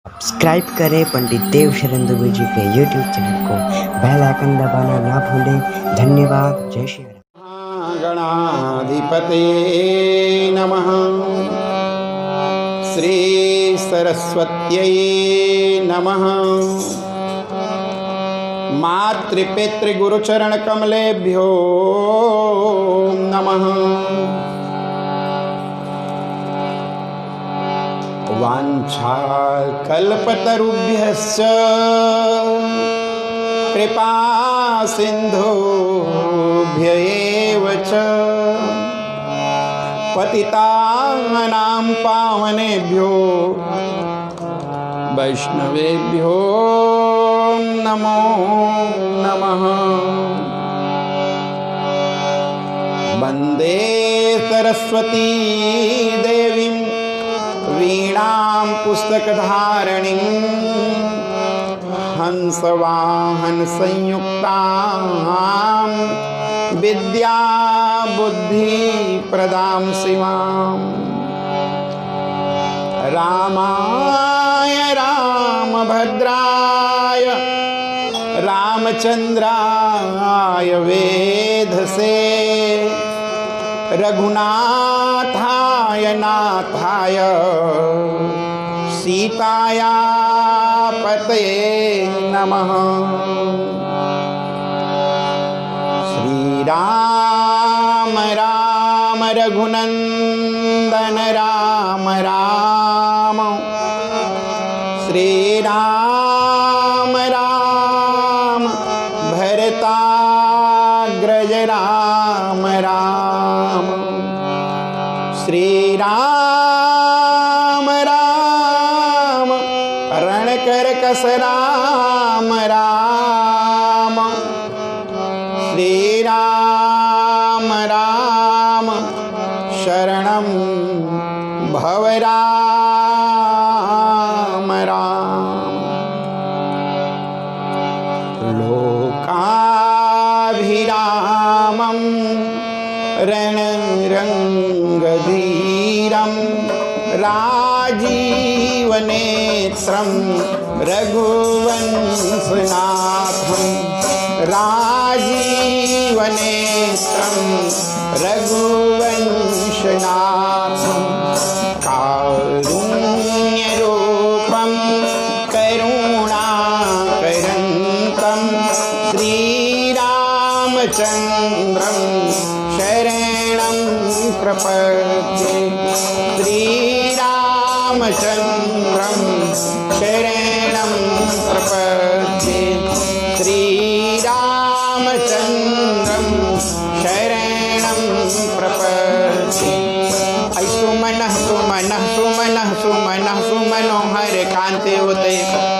Subscribe करें पंडित देव शरण दुबे जी के यूट्यूब चैनल को, बेल आइकन दबाना ना भूलें। धन्यवाद। जय श्री राम। गणाधिपते नमः। श्री सरस्वत्यै नमः। मातृपितृगुरुचरण कमलेभ्यो नमः। वाञ्छाकल्पतरुभ्यश्च कृपा सिन्धुभ्य एव च पतितानां पावनेभ्यो वैष्णवेभ्यो नमो नमः। वन्दे सरस्वती देवीं वीणां पुस्तकधारिणीं हंसवाहन संयुक्तां विद्या बुद्धि प्रदां शिवां। रामाय रामभद्राय रामचन्द्राय वेधसे रघुनाथाय नाथाय सीताया पतये नमः। श्रीराम राम रघुनंदन राम राम। श्रीराम राम भरताग्रज राम राम। श्रीराम राम रणकरकस राम राम। श्रीराम राम शरणं भव राम राम। लोकाभिरामं रणरङ्गधीरं राजीवनेत्रं रघुवंशनाथं। राजीवनेत्रं रघुवंशनाथं। कारुण्यरूपं करुणाकरन्तं श्रीरामचन्द्रं शरणं प्रपद्ये। श्रीरामचन्द्रं शरणं प्रपद्ये। श्रीरामचन्द्रं शरणं प्रपद्ये। सुमनः सुमनः सुमनः सुमनः सुमनोहर कांते उदय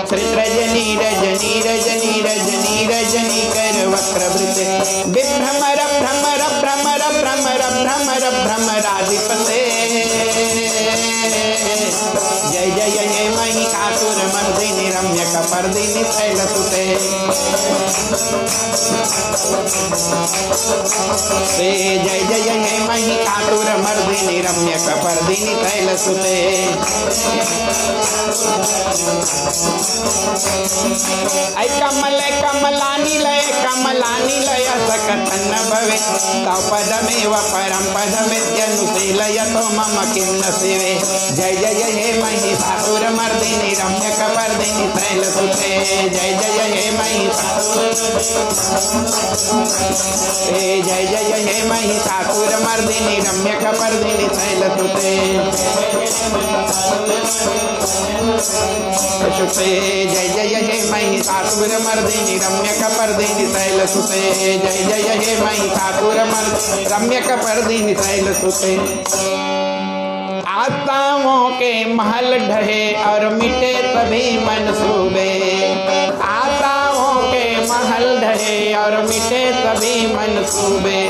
श्रीरजनी रजनी रजनी रजनी रजनी कर वक्रवृते विभ्रमर भ्रमर भ्रमर भ्रमर भ्रमर भ्रमराधिपते। जय जय जय महिषासुर मर्दिनी रम्य कपर्दिनी शैलसुते। जय जय जय महिषासुर मर्दिनी रम्य कपर्दिनी शैलसुते। ऐ कमल कमलानी लय सकथन भवे तव पदमेव परम पदमित्यनुशीलयतो मम किं न शिवे। जय जय जय महिषासुर मर्दिनी रम्य कपर्दिनी शैलसुते। जय जय जय महिषासुर जय जय जय महिषासुर मर्दिनी रम्य कपर्दिनी शैलसुते। जय जय जय महिषासुर मर्दिनी रम्य कपर्दिनी शैलसुते। जय जय जय महिषासुर रम्य कपर्दिनी शैलसुते। आशाओं के महल ढहे और मिटे तभी मनसूबे। आशाओं के महल ढहे और मिटे तभी मनसूबे।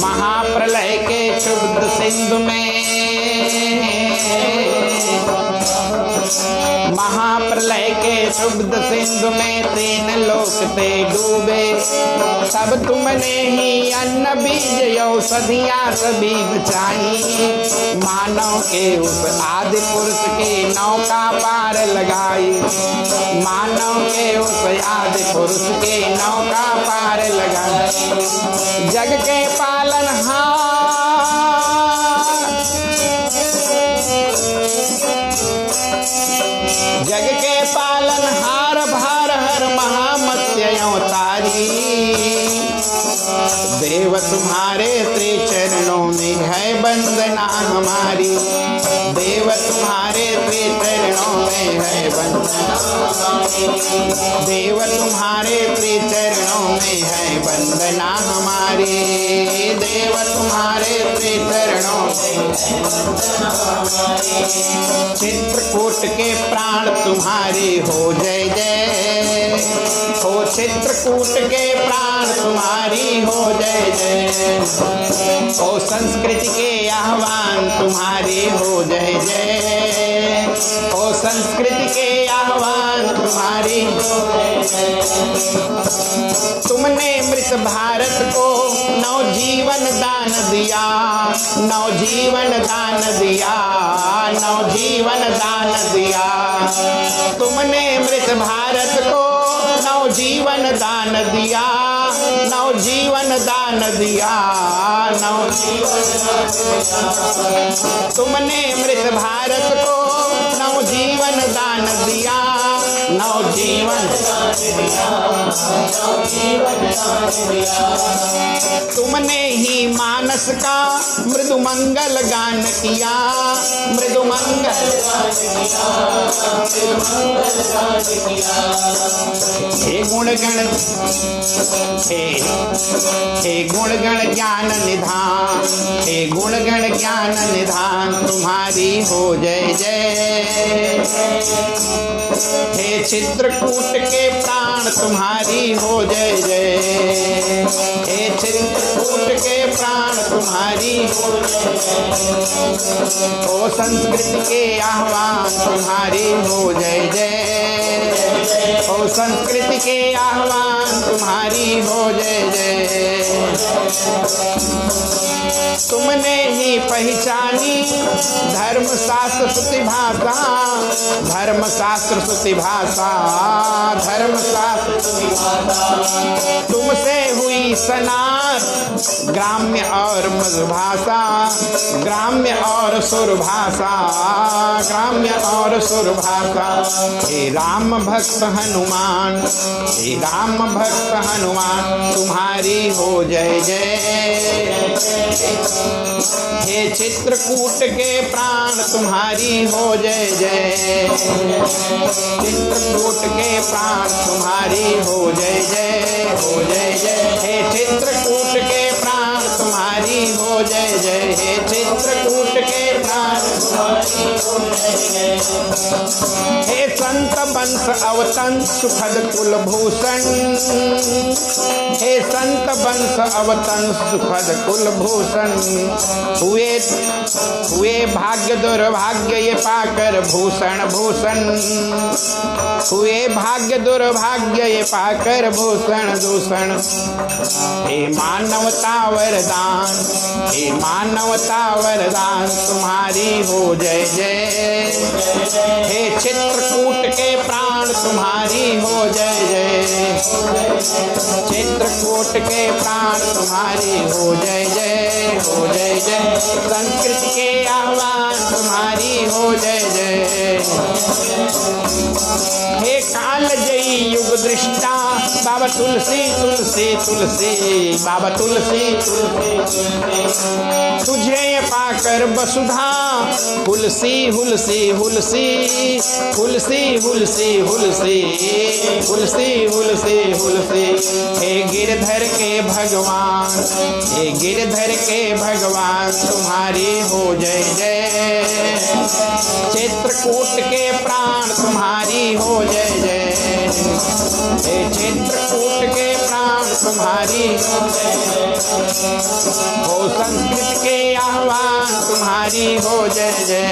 महाप्रलय के क्षुब्ध सिंधु में महाप्रलय के शुद्ध सिंधु में 3 लोक ते डूबे। सब तुमने ही अन्न बीज औषधियाँ सभी बचाई। मानव के उस आदि पुरुष की नौका पार लगाई। मानव के उस आदि पुरुष की नौका पार लगाई। जग के पालनहार जग के पालनहार भार हर महामत्स्य अवतारी। देव तुम्हारे त्रिचरणों में है वंदना हमारी। देव तुम्हारे त्रिचरणों में है वंदना। देव तुम्हारे त्रिचरणों में है वंदना हमारी। देव तुम्हारे त्रिचरणों में चित्रकूट के प्राण तुम्हारी हो जय जय। हो चित्रकूट के प्राण तुम्हारी हो जय जय। हो संस्कृति के आह्वान तुम्हारी हो जय जय। हो संस्कृति के आह्वान तुम्हारी हो जय जय। तुमने मृत भारत को नवजीवन दान दिया। नवजीवन दान दिया। नवजीवन दान दिया। तुमने मृत भारत को नवजीवन दान दिया। नवजीवन दान दिया। नवजीवन तुमने मृत भारत को नवजीवन दान दिया। नवजीवन तुमने ही मानस का मृदु मंगल गान किया। मृदु मंगल हे गुणगण हे गुणगण ज्ञान निधान। हे गुणगण ज्ञान निधान तुम्हारी हो जय जय। हे चित्रकूट के प्राण तुम्हारी हो जय जय। हे चित्रकूट के प्राण तुम्हारी हो जय जय। ओ संस्कृति के आह्वान तुम्हारी हो जय जय। ओ संस्कृति के आह्वान तुम्हारी हो जय जय। तुमने ही पहचानी धर्म शास्त्र श्रुति भाषा। धर्म शास्त्र श्रुति भाषा। धर्म शास्त्र श्रुति भाषा तुमसे हुई सनात। ग्राम्य और मधुभाषा। ग्राम्य और सुर भाषा। ग्राम्य और सुर भाषा। हे राम भक्त हनुमान। हे राम भक्त हनुमान तुम्हारी हो जय जय। हे चित्रकूट के प्राण तुम्हारी हो जय जय। चित्रकूट के प्राण तुम्हारी हो जय जय। हो जय जय। हे चित्रकूट के प्राण तुम्हारी हो जय जय। हे चित्रकूट के प्राण तुम्हारी हो जय जय। हे संत वंश अवतंस सुखद कुलभूषण। हे संत वंश अवतंस सुखद कुलभूषण। हुए भाग्य दुर्भाग्य ये पाकर भूषण भूषण। हुए भाग्य दुर्भाग्य ये पाकर भूषण दूषण। हे मानवता वरदान। हे मानवता वरदान तुम्हारी हो जय जय। हे चित्रकूट के प्राण तुम्हारी हो जय जय। चित्रकूट के प्राण तुम्हारी हो जय जय। हो जय जय। संस्कृति के आह्वान तुम्हारी हो जय जय। हे काल जयी युग दृष्टा बाबा तुलसी तुलसी तुलसी। बाबा तुलसी तुलसी तुलसी। तुझे पाकर वसुधा हुलसी हुलसी हुलसी। हुलसी हुलसी हुलसी। हुलसी हुलसी हुलसी। हे गिरधर के भगवान। हे गिरधर के भगवान तुम्हारी हो जय जय। चित्रकूट के प्राण तुम्हारी हो जय जय। हे चित्रकूट के प्राण तुम्हारी हो जय जय। हो संस्कृत के आह्वान तुम्हारी तुम्हारी हो जय जय।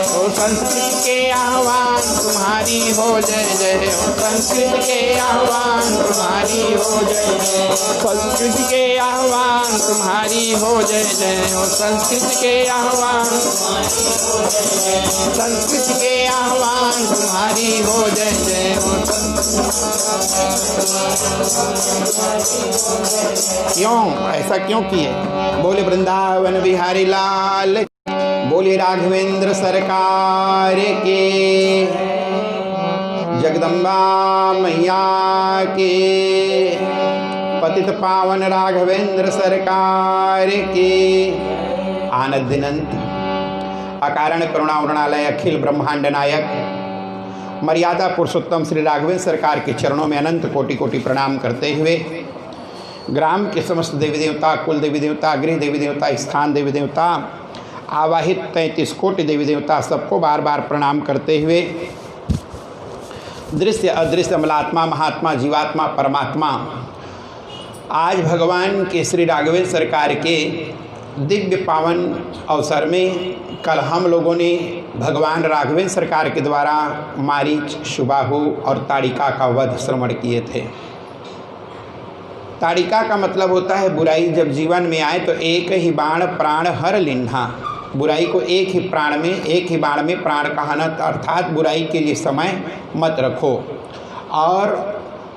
ओ संस्कृत के आह्वान तुम्हारी हो जय जय। ओ संस्कृत के आह्वान तुम्हारी हो जय जय। संस्कृत के आह्वान तुम्हारी हो जय जय। ओ संस्कृत के आह्वान, संस्कृत के आह्वान तुम्हारी हो जय जय। क्यों ऐसा क्यों किए? बोले वृंदावन बिहारी लाल, बोले राघवेंद्र सरकार के, जगदम्बा मैया के, पतित पावन राघवेंद्र सरकार के। आनंदिनंत अकारण करुणावरणालय अखिल ब्रह्मांड नायक मर्यादा पुरुषोत्तम श्री राघवेंद्र सरकार के चरणों में अनंत कोटि कोटि प्रणाम करते हुए ग्राम के समस्त देवी देवता, कुल देवी देवता, गृह देवी देवता, स्थान देवी देवता, आवाहित 33 कोटि देवी देवता सबको बार बार प्रणाम करते हुए दृश्य अदृश्य अमलात्मा महात्मा जीवात्मा परमात्मा आज भगवान के श्री राघवेंद्र सरकार के दिव्य पावन अवसर में कल हम लोगों ने भगवान राघवेंद्र सरकार के द्वारा मारीच, सुबाहु और ताड़िका का वध श्रवण किए थे। ताड़िका का मतलब होता है बुराई जब जीवन में आए तो एक ही बाण प्राण हर लिन्हा। बुराई को एक ही प्राण में, एक ही बाण में प्राण कहना, अर्थात बुराई के लिए समय मत रखो। और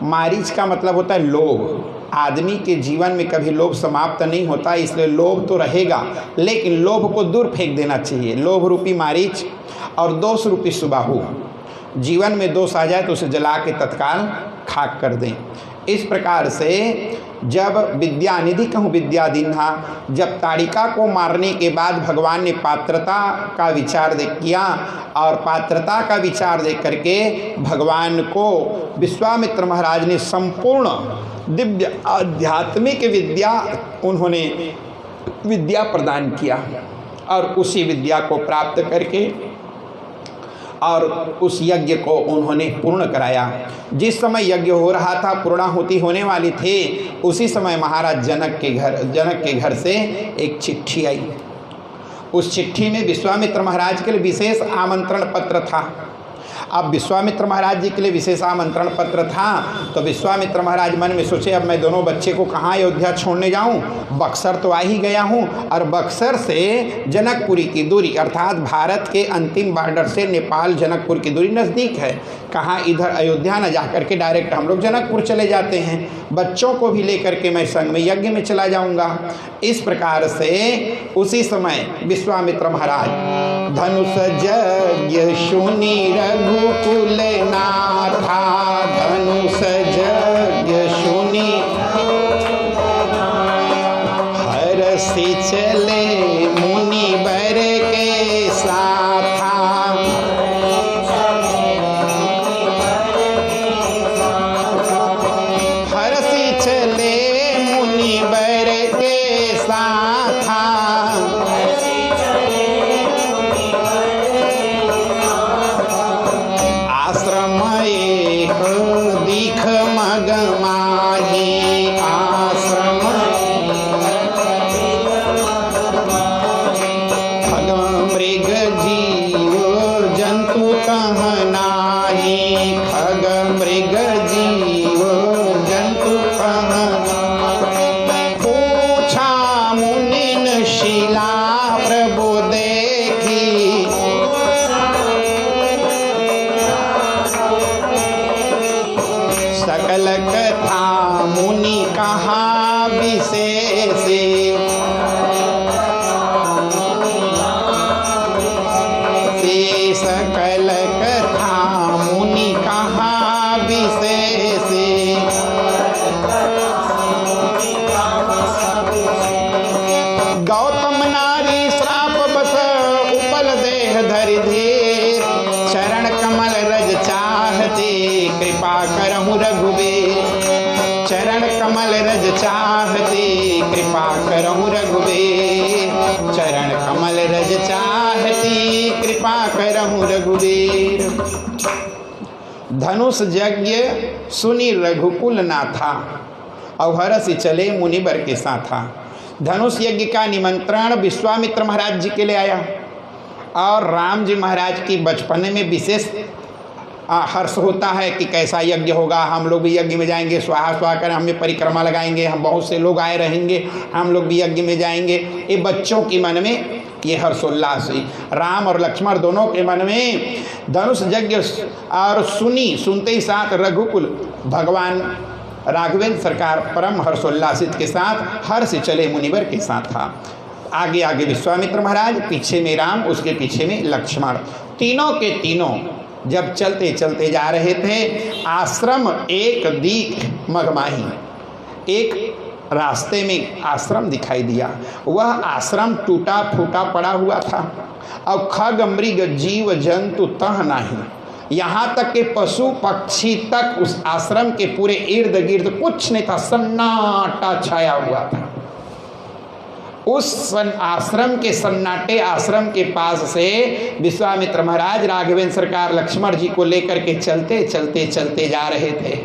मारीच का मतलब होता है लोभ। आदमी के जीवन में कभी लोभ समाप्त नहीं होता, इसलिए लोभ तो रहेगा लेकिन लोभ को दूर फेंक देना चाहिए। लोभ रूपी मारीच और दोष रूपी सुबाहु। जीवन में दोष आ जाए तो उसे जला के तत्काल खाक कर दें। इस प्रकार से जब विद्यानिधि कहूँ विद्यादिन्हा, जब ताड़िका को मारने के बाद भगवान ने पात्रता का विचार किया और पात्रता का विचार देख करके भगवान को विश्वामित्र महाराज ने संपूर्ण दिव्य आध्यात्मिक विद्या उन्होंने विद्या प्रदान किया और उसी विद्या को प्राप्त करके और उस यज्ञ को उन्होंने पूर्ण कराया। जिस समय यज्ञ हो रहा था, पूर्णाहुति होने वाली थी, उसी समय महाराज जनक के घर से एक चिट्ठी आई। उस चिट्ठी में विश्वामित्र महाराज के लिए विशेष आमंत्रण पत्र था। अब विश्वामित्र महाराज जी के लिए विशेष आमंत्रण पत्र था तो विश्वामित्र महाराज मन में सोचे अब मैं दोनों बच्चे को कहाँ अयोध्या छोड़ने जाऊँ, बक्सर तो आ ही गया हूँ और बक्सर से जनकपुरी की दूरी अर्थात भारत के अंतिम बॉर्डर से नेपाल जनकपुर की दूरी नज़दीक है। कहाँ इधर अयोध्या न जा करके डायरेक्ट हम लोग जनकपुर चले जाते हैं, बच्चों को भी लेकर के मैं संग में यज्ञ में चला जाऊँगा। इस प्रकार से उसी समय विश्वामित्र महाराज धनुष यज्ञ सुनि रघुकुल नाथा, धनुष यज्ञ सुनि हरषि चले मुनि बर के साथा। हरषि चले मुनि बर के साथा, आश्रम एक दिख मग माही, आश्रम खग मृग जीव जंतु कहनाही, खग मृग जीव जंतु कहनाही। पूछा मुनिन शिला प्रभु देखी, सकल कथा मुनि कहा विशेष, सकल कथा मुनि कहा विशेष। गौतम नारी श्राप बस उपल देह धरि धीर, चरण कमल रज चाहते कृपा करहु रघुबीर, चरण कमल रज चाहते कृपा करहु रघुबीर, चरण कमल रज चाहती कृपा करहु रघुबीर। धनुष यज्ञ सुनि रघुकुल नाथा और हरषि चले मुनि बर के साथा। धनुष यज्ञ का निमंत्रण विश्वामित्र महाराज जी के लिए आया और राम जी महाराज की बचपन में विशेष हर्ष होता है कि कैसा यज्ञ होगा, हम लोग भी यज्ञ में जाएंगे, स्वाहा स्वाहा कर हमें परिक्रमा लगाएंगे, हम बहुत से लोग आए रहेंगे, हम लोग भी यज्ञ में जाएंगे। ये बच्चों के मन में ये हर्षोल्लास हुई। राम और लक्ष्मण दोनों के मन में धनुष यज्ञ और सुनते ही साथ रघुकुल भगवान राघवेंद्र सरकार परम हर्षोल्लासित के साथ हर्ष चले मुनिवर के साथ था। आगे आगे विश्वामित्र महाराज, पीछे में राम, उसके पीछे में लक्ष्मण, तीनों के तीनों जब चलते चलते जा रहे थे, आश्रम एक दीख मगमाही, एक रास्ते में आश्रम दिखाई दिया। वह आश्रम टूटा फूटा पड़ा हुआ था और खग मृग जीव जंतु तह नहीं, यहाँ तक के पशु पक्षी तक उस आश्रम के पूरे इर्द गिर्द कुछ नहीं था, सन्नाटा छाया हुआ था। उस आश्रम के सन्नाटे आश्रम के पास से विश्वामित्र महाराज राघवेंद्र सरकार लक्ष्मण जी को लेकर के चलते चलते चलते जा रहे थे।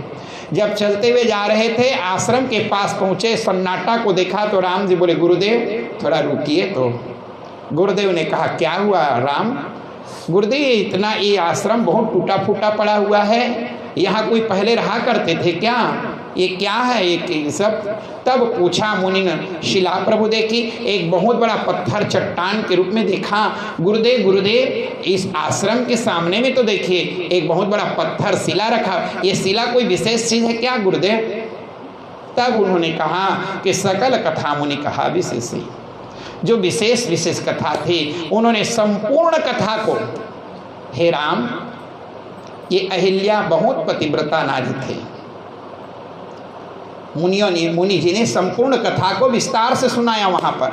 जब चलते हुए जा रहे थे, आश्रम के पास पहुंचे, सन्नाटा को देखा तो राम जी बोले, गुरुदेव थोड़ा रुकिए। तो गुरुदेव ने कहा, क्या हुआ राम? गुरुदेव इतना ये आश्रम बहुत टूटा फूटा पड़ा हुआ है, यहाँ कोई पहले रहा करते थे क्या? ये क्या है ये सब? तब पूछा मुनि ने, शिला प्रभु देखी, एक बहुत बड़ा पत्थर चट्टान के रूप में देखा। गुरुदेव इस आश्रम के सामने में तो देखिए एक बहुत बड़ा पत्थर शिला रखा, ये शिला कोई विशेष चीज है क्या गुरुदेव? तब उन्होंने कहा कि सकल कथा मुनि कहा विशेष, जो विशेष विशेष कथा थी उन्होंने संपूर्ण कथा को, हे राम ये अहिल्या बहुत पतिव्रता नारी थी। मुनि जी ने संपूर्ण कथा को विस्तार से सुनाया वहां पर,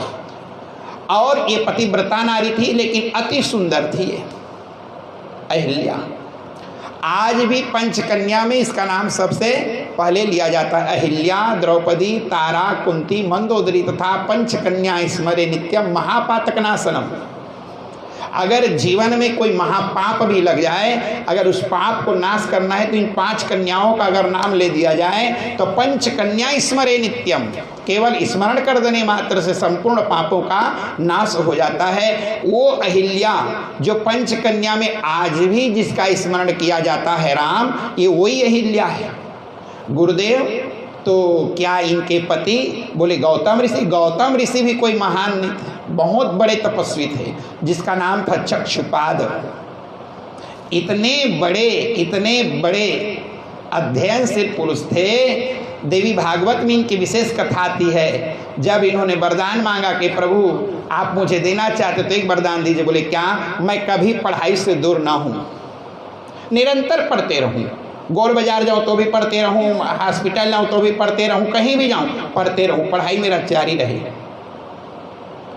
और ये पतिव्रता नारी थी लेकिन अति सुंदर थी ये अहिल्या। आज भी पंचकन्या में इसका नाम सबसे पहले लिया जाता है। अहिल्या, द्रौपदी, तारा, कुंती, मंदोदरी तथा पंचकन्या स्मरे नित्यम महापातकनाशनम। अगर जीवन में कोई महापाप भी लग जाए, अगर उस पाप को नाश करना है तो इन 5 कन्याओं का अगर नाम ले दिया जाए तो पंचकन्या स्मरे नित्यम, केवल स्मरण कर देने मात्र से संपूर्ण पापों का नाश हो जाता है। वो अहिल्या जो पंचकन्या में आज भी जिसका स्मरण किया जाता है राम, ये वही अहिल्या है। गुरुदेव तो क्या इनके पति? बोले गौतम ऋषि। गौतम ऋषि भी कोई महान नहीं थे, बहुत बड़े तपस्वी थे जिसका नाम था चक्षुपाद। इतने बड़े अध्ययनशील पुरुष थे। देवी भागवत में इनकी विशेष कथा आती है, जब इन्होंने वरदान मांगा कि प्रभु आप मुझे देना चाहते तो एक वरदान दीजिए। बोले क्या? मैं कभी पढ़ाई से दूर ना हूँ, निरंतर पढ़ते रहूँ, गोल बाजार जाऊँ तो भी पढ़ते रहूँ, हॉस्पिटल जाऊँ तो भी पढ़ते रहूँ, कहीं भी जाऊँ पढ़ते रहूँ, पढ़ाई मेरा जारी रहे।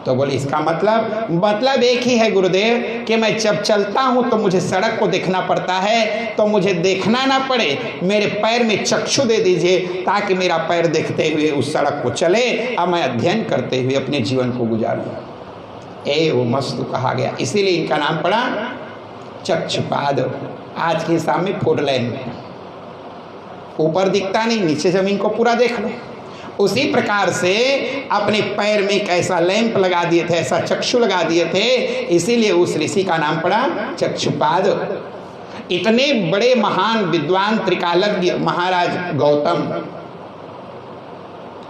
तो बोले इसका मतलब एक ही है गुरुदेव कि मैं जब चलता हूँ तो मुझे सड़क को देखना पड़ता है, तो मुझे देखना ना पड़े, मेरे पैर में चक्षु दे दीजिए ताकि मेरा पैर देखते हुए उस सड़क को चले और मैं अध्ययन करते हुए अपने जीवन को गुजारूँ। वो मस्त कहा गया, इसीलिए इनका नाम पड़ा चक्षुपाद। आज के हिसाब में 4 लाइन, ऊपर दिखता नहीं, नीचे जमीन को पूरा देख लो। उसी प्रकार से अपने पैर में एक ऐसा लैंप लगा दिए थे, ऐसा चक्षु लगा दिए थे, इसीलिए उस ऋषि का नाम पड़ा चक्षुपाद। इतने बड़े महान विद्वान त्रिकालज्ञ महाराज गौतम,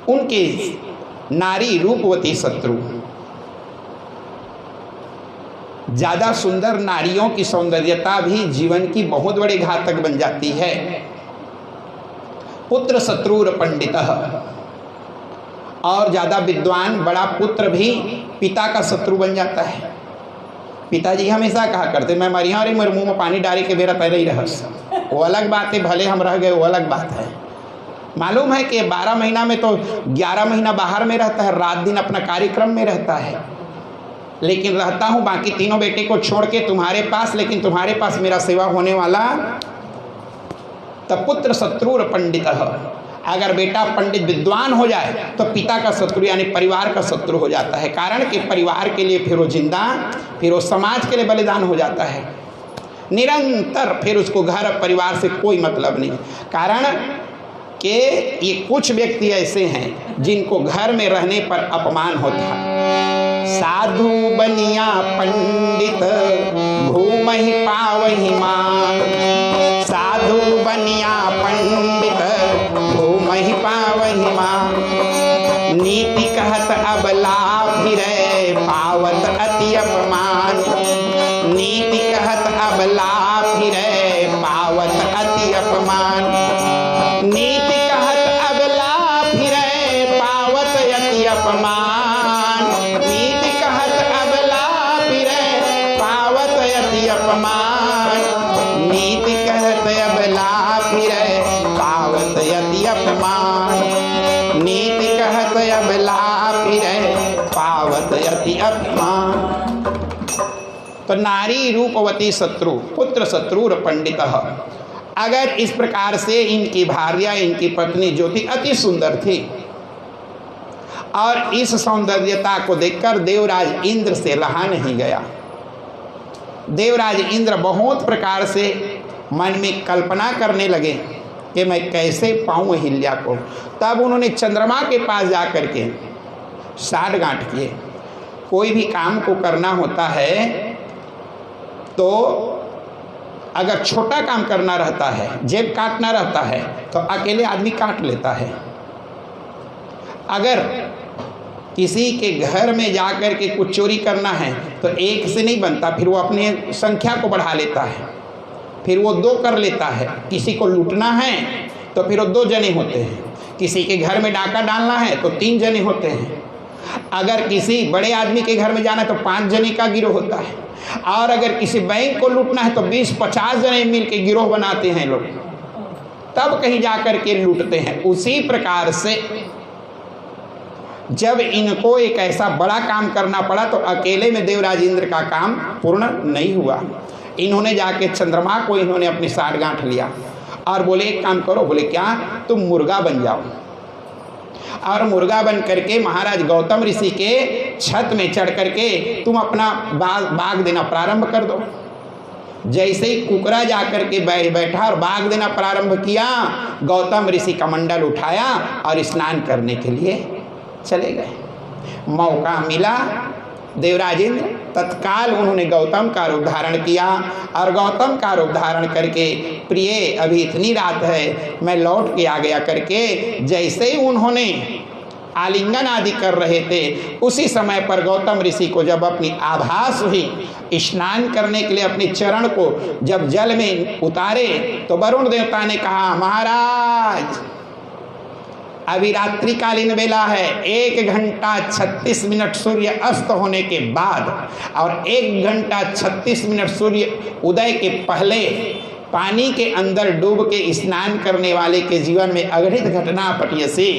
उनके नारी रूपवती शत्रु। ज्यादा सुंदर नारियों की सौंदर्यता भी जीवन की बहुत बड़ी घातक बन जाती है। पुत्र शत्रुर पंडित, और ज्यादा विद्वान बड़ा पुत्र भी पिता का शत्रु बन जाता है। पिताजी हमेशा कहा करते, मैं मरिया और मेरे मुंह में पानी डाली के मेरा तैरे ही रहस। वो अलग बात है, भले हम रह गए वो अलग बात है। मालूम है कि 12 महीना में तो 11 महीना बाहर में रहता है, रात दिन अपना कार्यक्रम में रहता है, लेकिन रहता हूँ बाकी तीनों बेटे को छोड़ के तुम्हारे पास, लेकिन तुम्हारे पास मेरा सेवा होने वाला। तब पुत्र शत्रुर पंडित, अगर बेटा पंडित विद्वान हो जाए तो पिता का शत्रु यानी परिवार का शत्रु हो जाता है। कारण कि परिवार के लिए फिर वो जिंदा, फिर वो समाज के लिए बलिदान हो जाता है निरंतर, फिर उसको घर परिवार से कोई मतलब नहीं। कारण कि ये कुछ व्यक्ति ऐसे हैं जिनको घर में रहने पर अपमान होता है। साधु बनिया पंडित घूमहि पावहि मान, साधु बनिया पंडित घूमहि पावहि मान, नीति कहत अबला फिरै पावत अति अपमान, नीति कहत अबला फिरै पावत अति अपमान, नीति कहत अबला फिरै पावत अति अपमान, नीति कहत अबला फिरै पावत अति अपमान, नीति कहत अबला फिरै पावत अति अपमान, नीति कहत अबला फिरै पावत अति अपमान। तो नारी रूपवती शत्रु पुत्र शत्रुर पंडित। अगर इस प्रकार से इनकी भार्या, इनकी पत्नी ज्योति अति सुंदर थी और इस सौंदर्यता को देखकर देवराज इंद्र से रहा नहीं गया। देवराज इंद्र बहुत प्रकार से मन में कल्पना करने लगे कि मैं कैसे पाऊं अहिल्या को। तब उन्होंने चंद्रमा के पास जाकर के साठगांठ किए। कोई भी काम को करना होता है तो अगर छोटा काम करना रहता है, जेब काटना रहता है, तो अकेले आदमी काट लेता है। अगर किसी के घर में जाकर के कुछ चोरी करना है तो एक से नहीं बनता, फिर वो अपने संख्या को बढ़ा लेता है, फिर वो 2 कर लेता है। किसी को लूटना है तो फिर वो 2 जने होते हैं, किसी के घर में डाका डालना है तो 3 जने होते हैं, अगर किसी बड़े आदमी के घर में जाना है तो 5 जने का गिरोह होता है, और अगर किसी बैंक को लूटना है तो 20-50 जने मिल के गिरोह बनाते हैं लोग, तब कहीं जाकर के लूटते हैं। उसी प्रकार से जब इनको एक ऐसा बड़ा काम करना पड़ा तो अकेले में देवराज इंद्र का काम पूर्ण नहीं हुआ। इन्होंने जाके चंद्रमा को इन्होंने अपनी साठगांठ लिया और बोले एक काम करो। बोले क्या? तुम मुर्गा बन जाओ, और मुर्गा बन करके महाराज गौतम ऋषि के छत में चढ़ करके तुम अपना बाग देना प्रारंभ कर दो। जैसे ही कुकरा जाकर के बैठा और बाग देना प्रारंभ किया, गौतम ऋषि का मंडल उठाया और स्नान करने के लिए चले गए। मौका मिला, देवराज इंद्र तत्काल उन्होंने गौतम का रूप धारण किया, और गौतम का रूप धारण करके प्रिय अभी इतनी रात है मैं लौट के आ गया करके जैसे ही उन्होंने आलिंगन आदि कर रहे थे, उसी समय पर गौतम ऋषि को जब अपनी आभास हुई, स्नान करने के लिए अपने चरण को जब जल में उतारे तो वरुण देवता ने कहा महाराज अभी रात्रिकालीन बेला है, 1 घंटा 36 मिनट सूर्य अस्त होने के बाद और 1 घंटा 36 मिनट सूर्य उदय के पहले पानी के अंदर डूब के स्नान करने वाले के जीवन में अघटित घटना पटियसी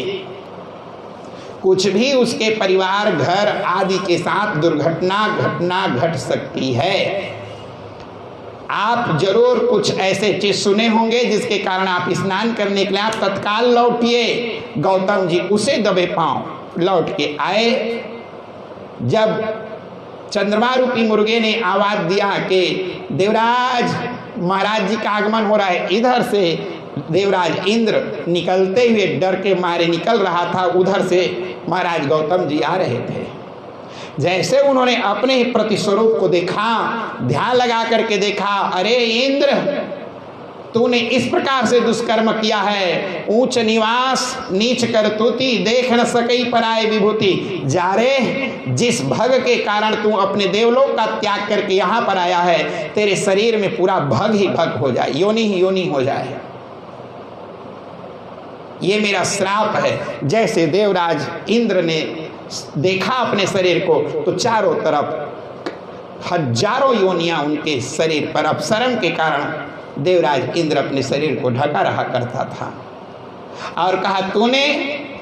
कुछ भी उसके परिवार घर आदि के साथ घटना घट सकती है। आप जरूर कुछ ऐसे चीज सुने होंगे जिसके कारण आप स्नान करने के लिए आप तत्काल लौटिए। गौतम जी उसे दबे पांव लौट के आए। जब चंद्रमा रूपी मुर्गे ने आवाज दिया कि देवराज महाराज जी का आगमन हो रहा है, इधर से देवराज इंद्र निकलते हुए डर के मारे निकल रहा था, उधर से महाराज गौतम जी आ रहे थे। जैसे उन्होंने अपने ही प्रतिस्वरूप को देखा, ध्यान लगा करके देखा, अरे इंद्र तूने इस प्रकार से दुष्कर्म किया है, ऊंच निवास नीच करतूती देख न सकई पराए विभूति। जा रे, जिस भग के कारण तू अपने देवलोक का त्याग करके यहाँ पर आया है, तेरे शरीर में पूरा भग ही भग हो जाए, योनि ही योनि हो जाए, ये मेरा श्राप है। जैसे देवराज इंद्र ने देखा अपने शरीर को तो चारों तरफ हजारों योनियां उनके शरीर पर अपसरण के कारण देवराज इंद्र अपने शरीर को ढका रहा करता था। और कहा तूने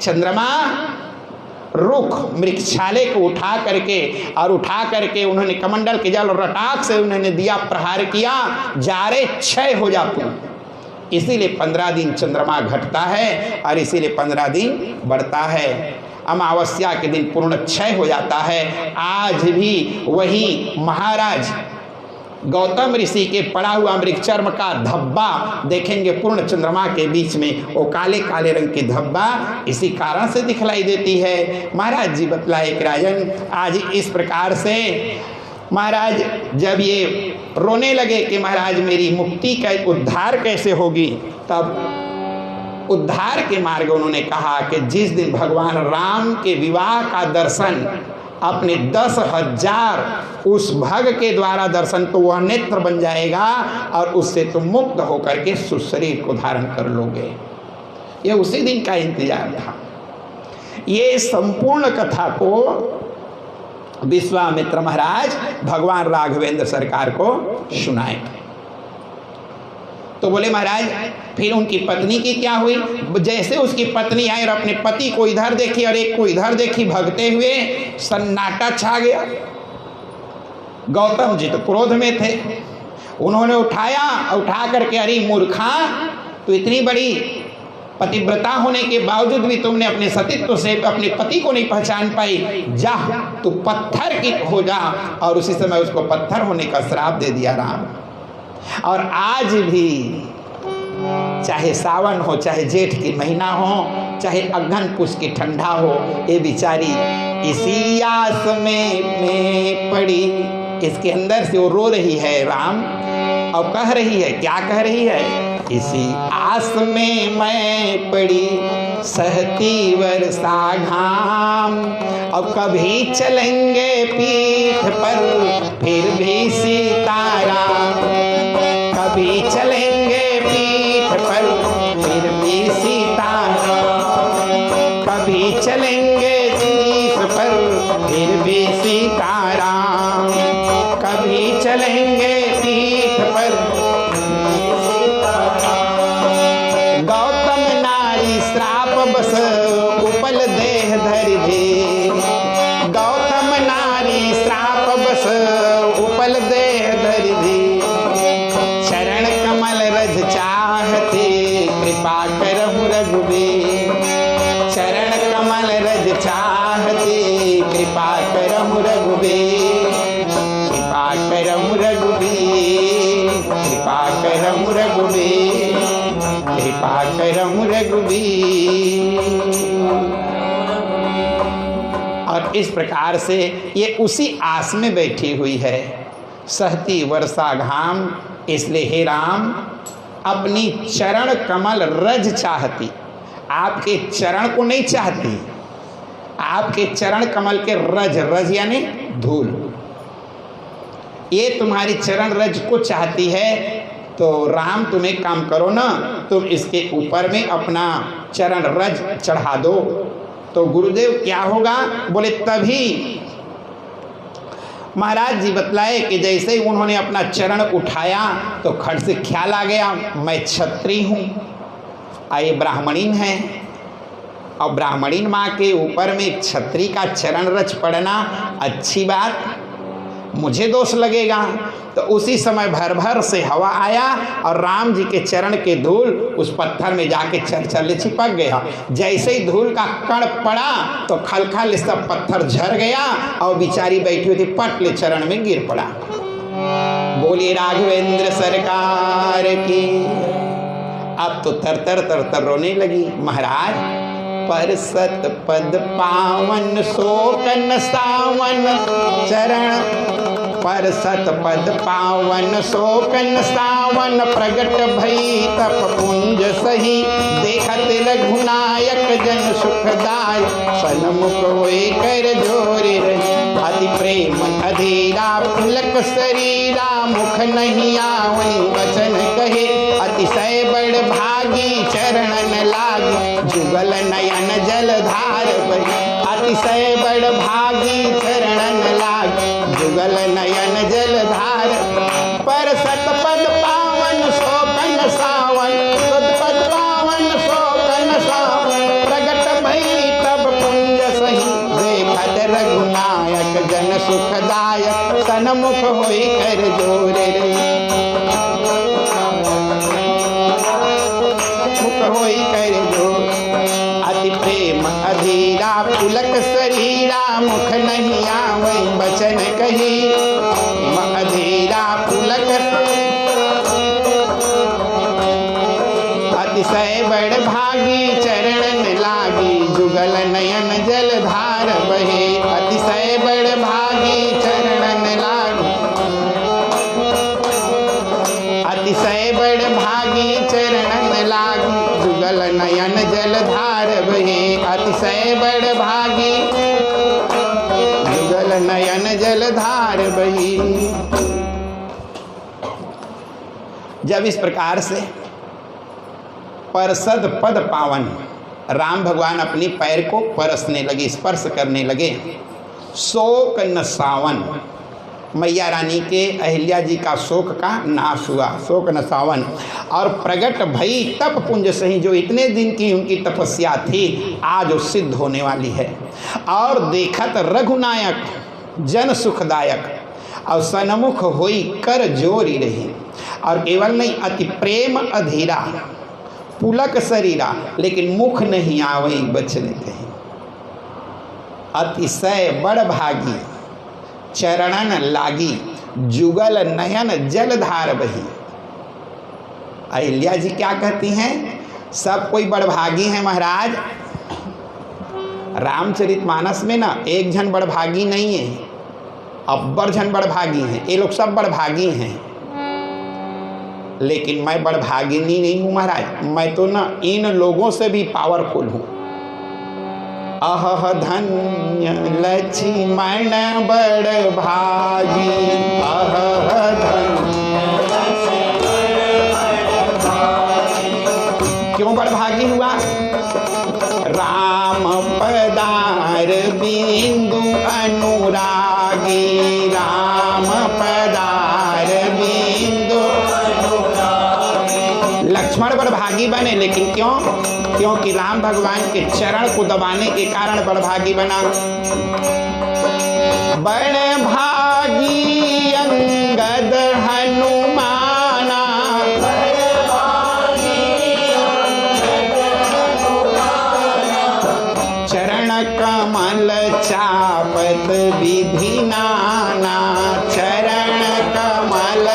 चंद्रमा रुख मृक्षालय को उठा करके उन्होंने कमंडल के जल और रटाक से उन्होंने दिया प्रहार किया, जारे क्षय हो जा तू। इसीलिए 15 दिन चंद्रमा घटता है और इसीलिए 15 दिन बढ़ता है। अमावस्या के दिन पूर्ण क्षय हो जाता है। आज भी वही महाराज गौतम ऋषि के पड़ा हुआ मृगचर्म का धब्बा देखेंगे पूर्ण चंद्रमा के बीच में, वो काले काले रंग की धब्बा इसी कारण से दिखलाई देती है। महाराज जी बतलाए कि राजन आज इस प्रकार से महाराज जब ये रोने लगे कि महाराज मेरी मुक्ति का उद्धार कैसे होगी, तब उद्धार के मार्ग उन्होंने कहा कि जिस दिन भगवान राम के विवाह का दर्शन अपने 10,000 उस भग के द्वारा दर्शन, तो वह नेत्र बन जाएगा और उससे तुम मुक्त होकर के सुशरीर को धारण कर लोगे। यह उसी दिन का इंतजार था। ये संपूर्ण कथा को विश्वामित्र महाराज भगवान राघवेंद्र सरकार को सुनाए। तो बोले महाराज फिर उनकी पत्नी की क्या हुई? जैसे उसकी पत्नी आई और अपने पति को इधर देखी और एक को इधर देखी भगते हुए, सन्नाटा छा गया। गौतम जी तो क्रोध में थे, उन्होंने उठा करके अरे मूर्खा, तो इतनी बड़ी पतिव्रता होने के बावजूद भी तुमने अपने सतीत्व से अपने पति को नहीं पहचान पाई, जा तू पत्थर की हो जा। और उसी समय उसको पत्थर होने का श्राप दे दिया राम। और आज भी चाहे सावन हो, चाहे जेठ की महीना हो, चाहे अगहन पुष की ठंडा हो, ये बेचारी इसी आस में पड़ी। इसके अंदर से वो रो रही है राम और कह रही है, क्या कह रही है? इसी आस में मैं पड़ी सहती वर्षा घाम, अब कभी चलेंगे पीठ पर फिर भी सीताराम, कभी चलेंगे पीठ पर फिर भी सीताराम, कभी चलेंगे पीठ पर फिर भी सीताराम, कभी चलेंगे पीठ पर। गौतम नारी श्राप बस उपल देह धरि धे, गौतम नारी श्राप बस उपल देह धरि धे, चरण कमल रज चाहते कृपा करहु रघुबीर, चरण कमल रज चाहते कृपा करहु रघुबीर, कृपा करहु रघुबीर, कृपा करहु रघुबीर, कृपा करहु रघुबीर। और इस प्रकार से ये उसी आस में बैठी हुई है, सहती वर्षा घाम, इसलिए हे राम अपनी चरण कमल रज चाहती, आपके चरण को नहीं चाहती, आपके चरण कमल के रज, रज यानी धूल, ये तुम्हारी चरण रज को चाहती है। तो राम तुम एक काम करो ना, तुम इसके ऊपर में अपना चरण रज चढ़ा दो। तो गुरुदेव क्या होगा? बोले तभी महाराज जी बतलाए कि जैसे ही उन्होंने अपना चरण उठाया तो खट से ख्याल आ गया, मैं क्षत्रिय हूँ, आए ब्राह्मणीन है, और ब्राह्मणीन माँ के ऊपर में क्षत्रिय का चरण रज पड़ना अच्छी बात, मुझे दोष लगेगा। तो उसी समय भर भर से हवा आया और राम जी के चरण के धूल उस पत्थर में जाके चल चिपक गया। जैसे ही धूल का कण पड़ा तो खलखल सब पत्थर झर गया और बेचारी बैठी हुई थी पटले चरण में गिर पड़ा। बोलिए राघवेंद्र सरकार की। अब तो तर तर तर तर रोने लगी। महाराज पर सत पद पावन शोकन सावन चरण, पर सत पद पावन शोकन सावन प्रगट भई तप पुंज सही, देखत रघुनायक जन सुखदाय सन्मुख होए कर जोरे रही, अति प्रेम अधीरा पुलक शरीरा मुख नहीं आवै वचन कहे, अतिशय बड़ भागी चरणन लागी जुगल नयन जलधार बही, अतिशय बड़ भागी चरणन लागी जुगल नयन जलधार, पर सतपद पावन शोकन सावन, सतपद पावन शोकन सावन प्रगट भई तब पुंज सही, देखत रघुनायक जन सुखदायक सन्मुख होई कर जोरे रे, मुख होई कर जोर, अति प्रेम अधीरा पुलक शरीरा मुख नहीं आवै वचन कही, अधीरा पुलक भागी चरणन लागी जुगल नयन जलधार बहे अतिशय बड़ भागी चरणन लागी अतिशय बड़ भागी चरणन लागी जुगल नयन जलधार बहे अतिशय बड़ भागी जुगल नयन जलधार बही। जब इस प्रकार से परसद पद पावन राम भगवान अपनी पैर को परसने लगे, स्पर्श करने लगे, शोक न सावन, मैया रानी के अहिल्या जी का शोक का नाश हुआ, शोक न सावन, और प्रगट भई तप पुंज सही, जो इतने दिन की उनकी तपस्या थी आज वो सिद्ध होने वाली है। और देखत रघुनायक जन सुखदायक और सन्मुख होई कर जोरी रही, और केवल नहीं अति प्रेम अधीरा पुलक शरीरा, लेकिन मुख नहीं आवई बचने कहीं। अतिशय बड़ भागी चरणन लागी जुगल नयन जलधार बही। अहिल्या जी क्या कहती हैं? सब कोई बड़भागी है महाराज। रामचरितमानस में ना एक जन बड़भागी नहीं है, अब्बर जन बड़भागी हैं, ये लोग सब बड़भागी हैं, लेकिन मैं बड़भागिनी नहीं हूँ महाराज। मैं तो ना इन लोगों से भी पावरफुल हूँ। अह धन्य लक्ष्मण बड़ भागी, अह क्यों बड़ भागी हुआ? राम पदार बिंदु अनुरागी, राम पदार बिंदु अनुरागी। लक्ष्मण बड़ भागी बने, लेकिन क्यों? क्योंकि राम भगवान के चरण को दबाने के कारण बड़ भागी बना। बड़ भागी अंगद हनुमाना, चरण कमल चापत विधि नाना, चरण कमल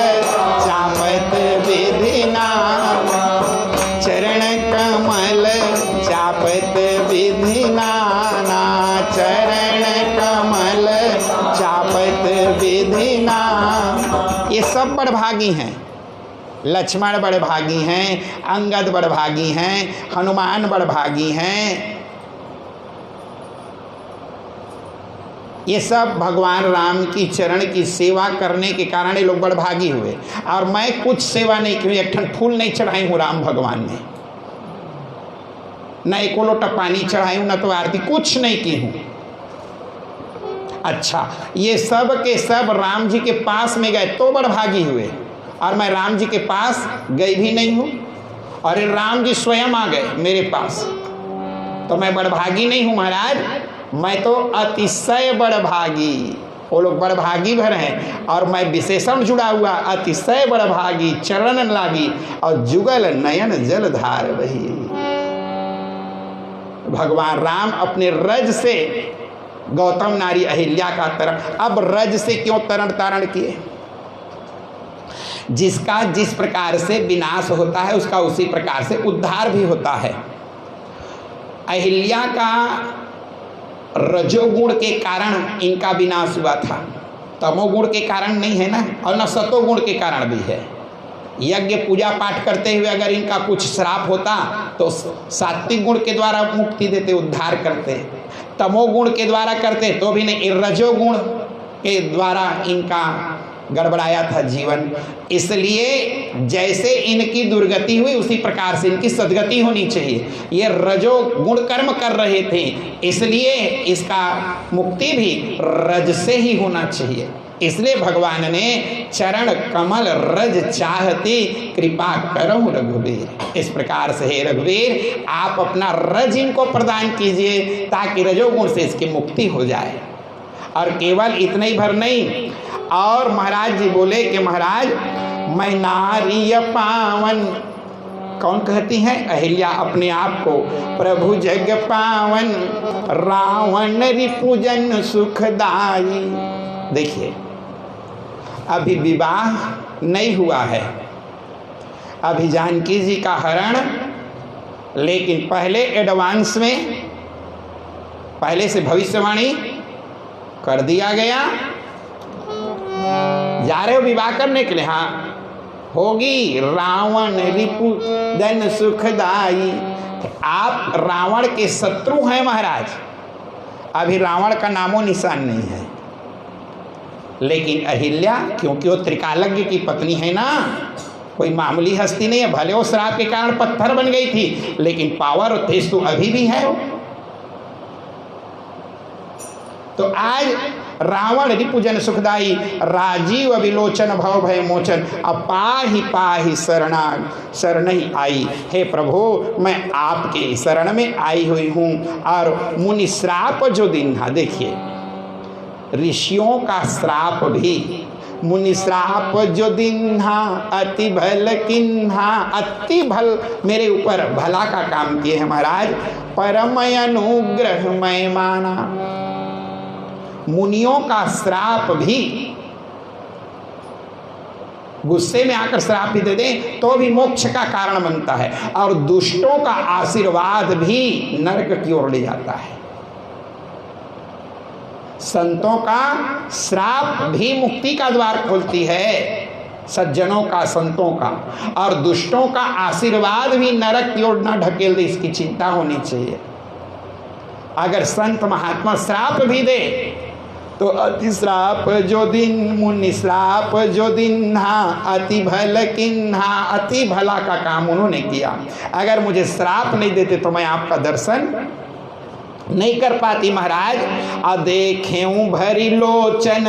चापत विधि नाना, चरण कमल चापत विधि नाना, चरण कमल चापत विधि नाना। ये सब बड़भागी हैं। लक्ष्मण बड़भागी हैं, अंगद बड़भागी हैं, हनुमान बड़भागी हैं। ये सब भगवान राम की चरण की सेवा करने के कारण ये लोग बड़भागी हुए। और मैं कुछ सेवा नहीं की, एक ठन फूल नहीं चढ़ाई हूँ राम भगवान में, न एक लोटा पानी चढ़ाई हूँ, न तो आरती, कुछ नहीं की हूँ। अच्छा, ये सब के सब राम जी के पास में गए तो बड़भागी हुए, और मैं राम जी के पास गई भी नहीं हूँ, और राम जी स्वयं आ गए मेरे पास, तो मैं बड़भागी नहीं हूँ महाराज। मैं तो अतिशय बड़भागी, वो लोग बड़भागी भर हैं, और मैं विशेषण जुड़ा हुआ अतिशय बड़भागी चरण लागी और जुगल नयन जलधार बही। भगवान राम अपने रज से गौतम नारी अहिल्या का तरण, अब रज से क्यों तरण तारण किए? जिसका जिस प्रकार से विनाश होता है उसका उसी प्रकार से उद्धार भी होता है। अहिल्या का रजोगुण के कारण इनका विनाश हुआ था, तमोगुण के कारण नहीं है ना, और न सतोगुण के कारण भी है। यज्ञ पूजा पाठ करते हुए अगर इनका कुछ श्राप होता तो सात्विक गुण के द्वारा मुक्ति देते, उद्धार करते। तमोगुण के द्वारा करते तो भी नहीं, रजोगुण के द्वारा इनका गड़बड़ाया था जीवन। इसलिए जैसे इनकी दुर्गति हुई उसी प्रकार से इनकी सद्गति होनी चाहिए। ये रजो गुण कर्म कर रहे थे, इसलिए इसका मुक्ति भी रज से ही होना चाहिए। इसलिए भगवान ने चरण कमल रज चाहती कृपा करो रघुवीर। इस प्रकार से हे रघुवीर आप अपना रज इनको प्रदान कीजिए ताकि रजोगुण से इसकी मुक्ति हो जाए। और केवल इतना ही भर नहीं, और महाराज जी बोले कि महाराज मैं नारी पावन, कौन कहती हैं? अहिल्या अपने आप को, प्रभु जग पावन रावण रिपुजन सुखदाई। देखिए अभी विवाह नहीं हुआ है, अभी जानकी जी का हरण लेकिन पहले एडवांस में पहले से भविष्यवाणी कर दिया गया। जा रहे हो विवाह करने के लिए, हाँ होगी रावण रिपु धन सुखदाई। आप रावण के शत्रु हैं महाराज, अभी रावण का नामो निशान नहीं है। लेकिन अहिल्या, क्योंकि वो त्रिकालज्ञ की पत्नी है ना, कोई मामूली हस्ती नहीं है। भले वो श्राप के कारण पत्थर बन गई थी, लेकिन पावर और तेज तो अभी भी है। तो आज रावण रिपुजन सुखदाई, राजीव विलोचन भव भय मोचन, पाहि पाहि शरण ही आई। हे प्रभु, मैं आपके शरण में आई हुई हूँ। और मुनि श्राप जो दिन था, देखिए ऋषियों का श्राप भी, मुनि श्राप जो दिन्हा अति भल किन्हा, अति भल मेरे ऊपर भला का काम किए हैं महाराज, परम अनुग्रह मैं माना। मुनियों का श्राप भी, गुस्से में आकर श्राप भी दे दें तो भी मोक्ष का कारण बनता है, और दुष्टों का आशीर्वाद भी नरक की ओर ले जाता है। संतों का श्राप भी मुक्ति का द्वार खोलती है, सज्जनों का, संतों का, और दुष्टों का आशीर्वाद भी नरक की ओर न ढकेल दे, इसकी चिंता होनी चाहिए। अगर संत महात्मा श्राप भी दे तो अति श्राप जो दिन मुनि श्राप जो दिन, हाँ अति भल किन्हा, अति भला का काम उन्होंने किया। अगर मुझे श्राप नहीं देते तो मैं आपका दर्शन नहीं कर पाती महाराज। देखें भरी लोचन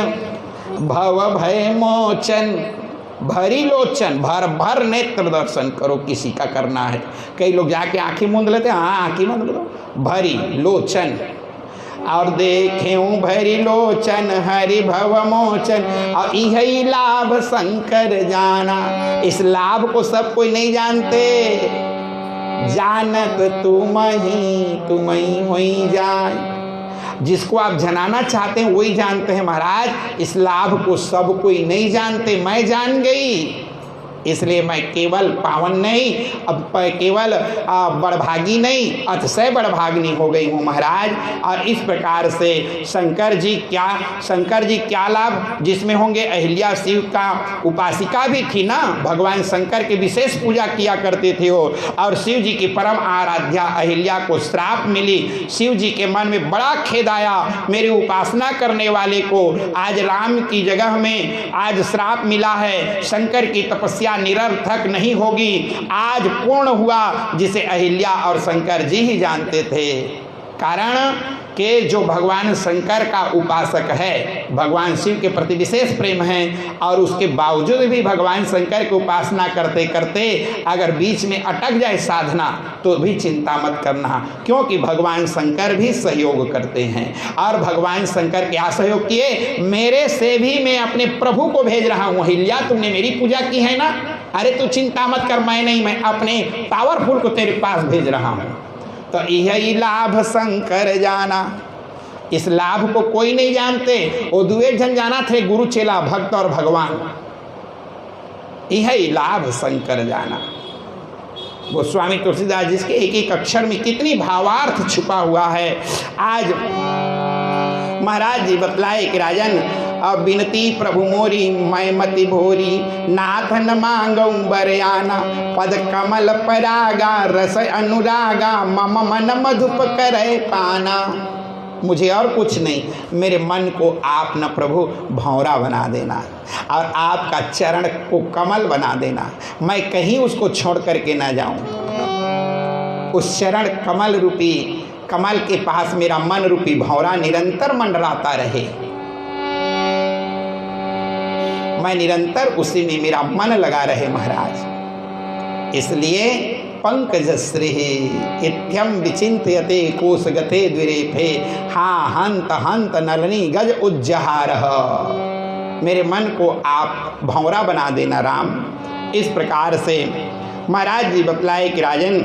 भव भय मोचन, भरी लोचन, भर भर नेत्र दर्शन करो, किसी का करना है। कई लोग जाके आंखें मूंद लेते हैं, हाँ आंखें मूंद लो, भरी लोचन। और देखें भरी लोचन हरि भव मोचन, और यही लाभ शंकर जाना। इस लाभ को सब कोई नहीं जानते, जानत तुम ही होई जाए। जिसको आप जनाना चाहते हैं वही जानते हैं महाराज। इस लाभ को सब कोई नहीं जानते, मैं जान गई, इसलिए मैं केवल पावन नहीं, अब केवल बड़भागी नहीं, अतिशय बड़भागिनी हो गई हूँ महाराज। और इस प्रकार से शंकर जी क्या लाभ जिसमें होंगे। अहिल्या शिव का उपासिका भी थी ना, भगवान शंकर की विशेष पूजा किया करते थे वो, और शिव जी की परम आराध्या अहिल्या को श्राप मिली। शिव जी के मन में बड़ा खेद आया, मेरी उपासना करने वाले को आज राम की जगह में आज श्राप मिला है, शंकर की तपस्या निरर्थक नहीं होगी। आज पूर्ण हुआ, जिसे अहिल्या और शंकर जी ही जानते थे। कारण कि जो भगवान शंकर का उपासक है, भगवान शिव के प्रति विशेष प्रेम है, और उसके बावजूद भी भगवान शंकर की उपासना करते करते अगर बीच में अटक जाए साधना तो भी चिंता मत करना, क्योंकि भगवान शंकर भी सहयोग करते हैं। और भगवान शंकर क्या सहयोग किए, मेरे से भी मैं अपने प्रभु को भेज रहा हूँ। अहिल्या तुमने मेरी पूजा की है ना, अरे तू चिंता मत कर, मैं अपने पावरफुल को तेरे पास भेज रहा हूँ। तो यही लाभ शंकर जाना। इस लाभ को कोई नहीं जानते, वो दुए जन जाना थे, गुरु चेला भक्त और भगवान। यही लाभ शंकर जाना। गोस्वामी तुलसीदास जी के एक एक अक्षर में कितनी भावार्थ छुपा हुआ है। आज महाराज जी बतलाए कि राजन, अब बिनती प्रभु मोरी मैं मति भोरी, नाथ न मांगऊ बरयाना, पद कमल परागा रस अनुरागा, मम मन मधुप करे पाना। मुझे और कुछ नहीं, मेरे मन को आप न प्रभु भौरा बना देना, और आपका चरण को कमल बना देना, मैं कहीं उसको छोड़ करके ना जाऊं। उस चरण कमल रूपी, कमल के पास मेरा मन रूपी भौरा निरंतर मंडराता रहे, मैं निरंतर उसी में मेरा मन लगा रहे महाराज। इसलिए पंकजश्री इत्यम विचिंत्यते कोशगते द्विरेफे, हाँ हंत हंत नलनी गज उज्जहार। मेरे मन को आप भंवरा बना देना राम। इस प्रकार से महाराज जी बतलाए कि राजन,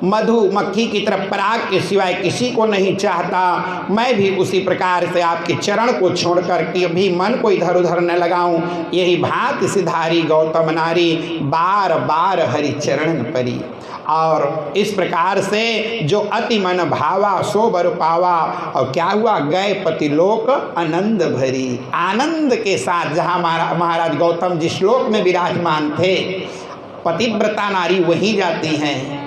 मधुमक्खी की तरफ पराग के सिवाय किसी को नहीं चाहता, मैं भी उसी प्रकार से आपके चरण को छोड़कर कभी मन को इधर उधर न लगाऊं। यही भांति सिधारी गौतम नारी, बार बार हरि चरण परी। और इस प्रकार से जो अति मन भावा सो बर पावा। और क्या हुआ, गए पतिलोक आनंद भरी। आनंद के साथ जहाँ महाराज गौतम जिस लोक में विराजमान थे, पतिव्रता नारी वहीं जाती हैं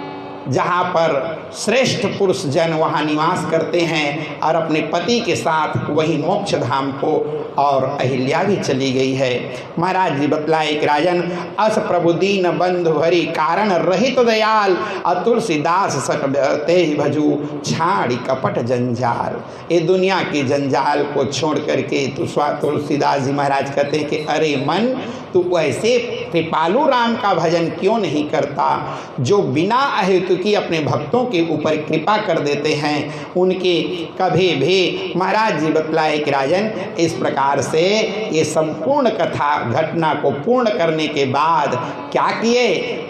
जहाँ पर श्रेष्ठ पुरुष जन वहाँ निवास करते हैं, और अपने पति के साथ वही मोक्ष धाम को। और अहिल्या भी चली गई है। महाराज जी बतलाए कि राजन, अस प्रभु दीन बंधु हरि, कारण रहित दयाल, और तुलसीदास सकते भजू, छाड़ी कपट जंजाल। ये दुनिया की जंजाल को छोड़ करके तुलसीदास जी महाराज कहते हैं कि अरे मन, तू ऐसे कृपालु राम का भजन क्यों नहीं करता, जो बिना अहेतु की अपने भक्तों के ऊपर कृपा कर देते हैं। उनके कभी भी महाराज जी बतलाए कि राजन, इस प्रकार से ये संपूर्ण कथा घटना को पूर्ण करने के बाद क्या किए,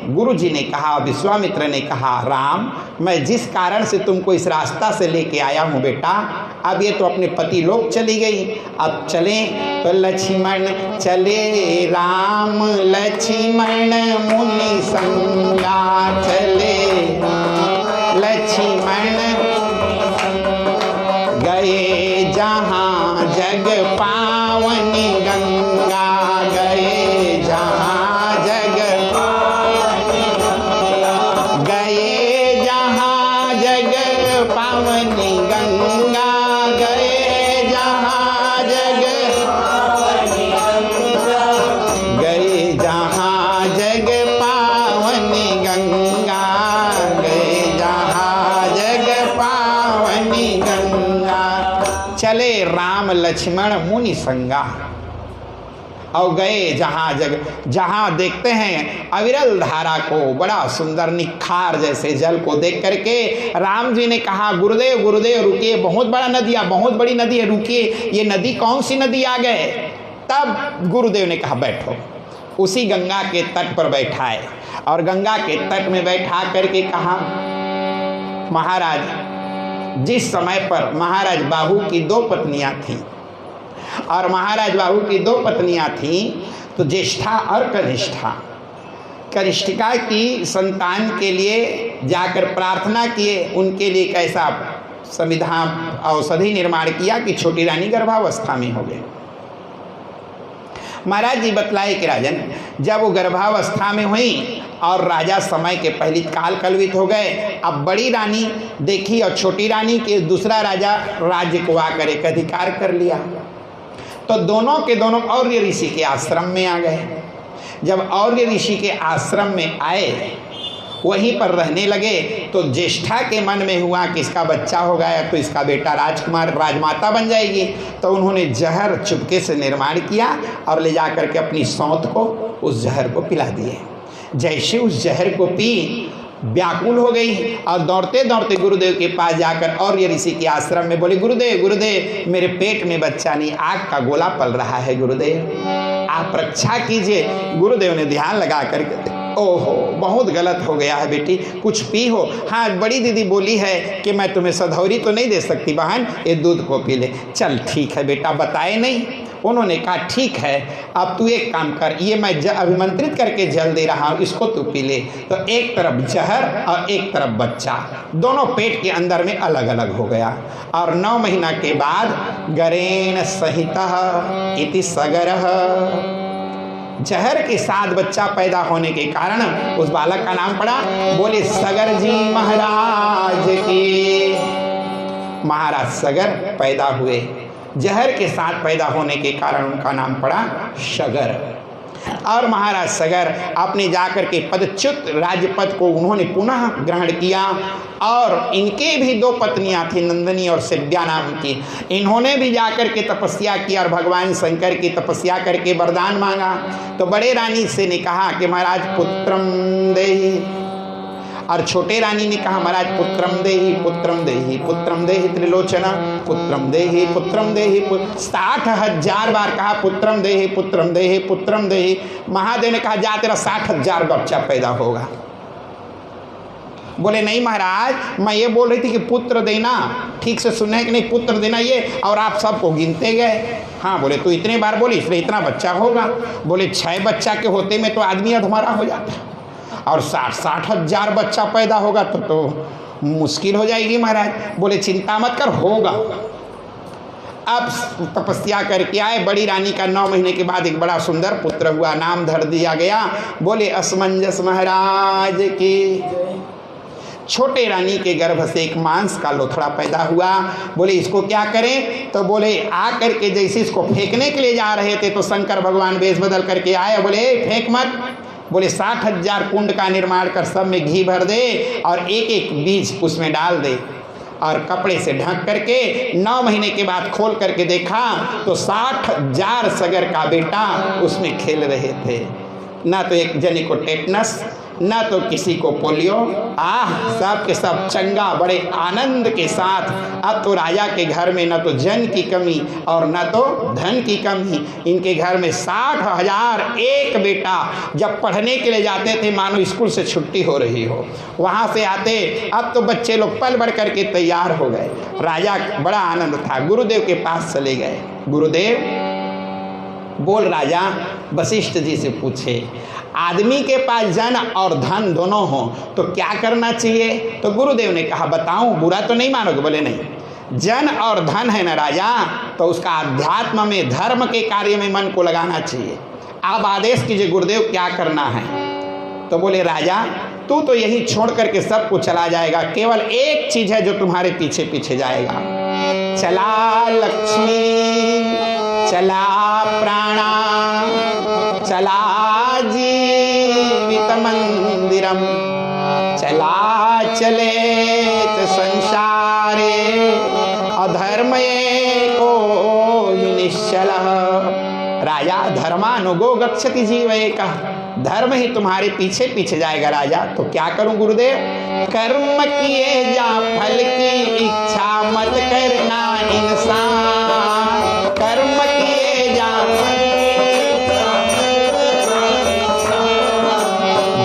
गुरु जी ने कहा, विश्वामित्र ने कहा, राम, मैं जिस कारण से तुमको इस रास्ता से लेके आया हूँ बेटा, अब ये तो अपने पति लोग चली गई, अब चलें। तो लक्ष्मण चले, राम लक्ष्मण मुनि संगा चले, लक्ष्मण गए जहाँ जग पावनी गंगा, गए जहाँ जग गए जहाँ जग पावनी गंगा, गए जहाँ जग गए जहाँ जग पावनी गंगा, गए जहाँ जग पावनी गंगा। चले राम लक्ष्मण मुनि संगा, और गए जहाँ देखते हैं अविरल धारा को, बड़ा सुंदर निखार जैसे जल को देख करके राम जी ने कहा, गुरुदेव गुरुदेव रुकिए, बहुत बड़ा नदी है, बहुत बड़ी नदी है, रुकिए, ये नदी कौन सी नदी आ गए। तब गुरुदेव ने कहा बैठो। उसी गंगा के तट पर बैठाए, और गंगा के तट में बैठा करके कहा, महाराज, जिस समय पर महाराज बाहु की 2 पत्नियां थीं, और महाराज बाहु की 2 पत्नियां थीं, तो ज्येष्ठा और कनिष्ठा। कनिष्ठिका की संतान के लिए जाकर प्रार्थना किए, उनके लिए कैसा संविधान औषधि निर्माण किया कि छोटी रानी गर्भावस्था में हो गई। महाराज जी बतलाए कि राजन, जब वो गर्भावस्था में हुई और राजा समय के पहले काल कलवित हो गए, अब बड़ी रानी देखी और छोटी रानी के दूसरा राजा राज्य को आकर एक अधिकार कर लिया, तो दोनों के दोनों और्य ऋषि के आश्रम में आ गए। जब और्य ऋषि के आश्रम में आए, वहीं पर रहने लगे, तो ज्येष्ठा के मन में हुआ कि इसका बच्चा हो गया तो इसका बेटा राजकुमार राजमाता बन जाएगी। तो उन्होंने जहर चुपके से निर्माण किया और ले जा करके अपनी सौत को उस जहर को पिला दिए। जैसे उस जहर को पी, व्याकुल हो गई और दौड़ते दौड़ते गुरुदेव के पास जाकर और ये ऋषि के आश्रम में बोले, गुरुदेव गुरुदेव, मेरे पेट में बच्चा नहीं, आग का गोला पल रहा है, गुरुदेव आप रक्षा कीजिए। गुरुदेव ने ध्यान लगा कर, ओहो बहुत गलत हो गया है बेटी, कुछ पी हो। हाँ, बड़ी दीदी बोली है कि मैं तुम्हें सधौरी तो नहीं दे सकती बहन, ये दूध को पी ले। चल ठीक है बेटा, बताए नहीं। उन्होंने कहा ठीक है, अब तू एक काम कर, ये मैं अभिमंत्रित करके जल दे रहा हूँ, इसको तू पी ले। तो एक तरफ जहर और एक तरफ बच्चा, दोनों पेट के अंदर में अलग अलग हो गया। और 9 महीना के बाद गरेण सहितः इति सगरः, जहर के साथ बच्चा पैदा होने के कारण उस बालक का नाम पड़ा, बोले सगर जी महाराज की। महाराज सगर पैदा हुए, जहर के साथ पैदा होने के कारण उनका नाम पड़ा सगर। और महाराज सगर अपने जाकर के पदच्युत राज्यपद को उन्होंने पुनः ग्रहण किया। और इनके भी 2 पत्नियां थी, नंदिनी और सिद्ध्या नाम की। इन्होंने भी जाकर के तपस्या किया और भगवान शंकर की तपस्या करके वरदान मांगा। तो बड़े रानी से ने कहा कि महाराज पुत्रम देहि, और छोटे रानी ने कहा महाराज पुत्रम देहि पुत्रम देहि पुत्रम देहि त्रिलोचना, पुत्रम देहि पुत्रम देहि। 60,000 बार कहा पुत्रम देहि पुत्रम देहि पुत्रम देहि। महादेव ने कहा जा तेरा 60,000 बच्चा पैदा होगा। बोले नहीं महाराज, मैं ये बोल रही थी कि पुत्र देना, ठीक से सुने कि नहीं, पुत्र देना ये, और आप सबको गिनते गए। हाँ बोले तू इतने बार बोली इसलिए इतना बच्चा होगा। बोले 6 बच्चा के होते में तो आदमी अधमरा हो जाता है, और 60 हजार बच्चा पैदा होगा तो मुश्किल हो जाएगी महाराज। बोले चिंता मत कर, होगा। अब तपस्या करके आए, बड़ी रानी का 9 महीने के बाद एक बड़ा सुंदर पुत्र हुआ, नाम धर दिया गया। बोले असमंजस महाराज की। छोटे रानी के गर्भ से एक मांस का लोथड़ा पैदा हुआ। बोले इसको क्या करें, तो बोले आ करके जैसे इसको फेंकने के लिए जा रहे थे तो शंकर भगवान वेश बदल करके आए। बोले फेंक मत। बोले 60 हजार कुंड का निर्माण कर, सब में घी भर दे और एक एक बीज उसमें डाल दे, और कपड़े से ढक करके 9 महीने के बाद खोल करके देखा तो 60 हजार सगर का बेटा उसमें खेल रहे थे। ना तो एक जने को टेटनस, ना तो किसी को पोलियो, सब के सब चंगा, बड़े आनंद के साथ। अब तो राजा के घर में न तो जन की कमी और न तो धन की कमी। इनके घर में 60 हजार एक बेटा। जब पढ़ने के लिए जाते थे मानो स्कूल से छुट्टी हो रही हो, वहाँ से आते, अब तो बच्चे लोग पल बढ़ करके तैयार हो गए। राजा बड़ा आनंद था, गुरुदेव के पास चले गए। गुरुदेव बोल राजा वशिष्ठ जी से पूछे, आदमी के पास जन और धन दोनों हो तो क्या करना चाहिए? तो गुरुदेव ने कहा बताऊं, बुरा तो नहीं मानोगे? बोले नहीं, जन और धन है ना राजा, तो उसका अध्यात्म में, धर्म के कार्य में मन को लगाना चाहिए। आप आदेश कीजिए गुरुदेव, क्या करना है? तो बोले राजा तू तो यही छोड़ करके सब कुछ चला जाएगा, केवल एक चीज है जो तुम्हारे पीछे पीछे जाएगा। चला लक्ष्मी, चला प्राणा, चला जीवित मंदिरम, चला चले संसारे अधर्मये को निश्चल। राजा धर्मानुगो गच्छति जीवैक, धर्म ही तुम्हारे पीछे पीछे जाएगा राजा। तो क्या करूं गुरुदेव? कर्म किए जा फल की इच्छा मत करना इंसान, कर्म किए जा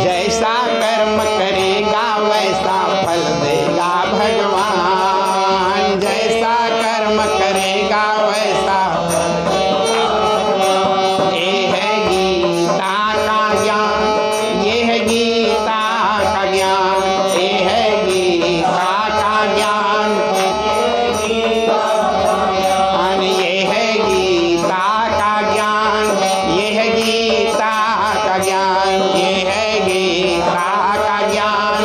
जैसा कर्म करेगा वैसा फल देगा भगवान, जैसा कर्म करेगा वैसा। ये है गीता का ज्ञान, ये है गीता का ज्ञान, ये है गीता का ज्ञान, ये है गीता का ज्ञान, ये है गीता का ज्ञान, ये है गीता का ज्ञान।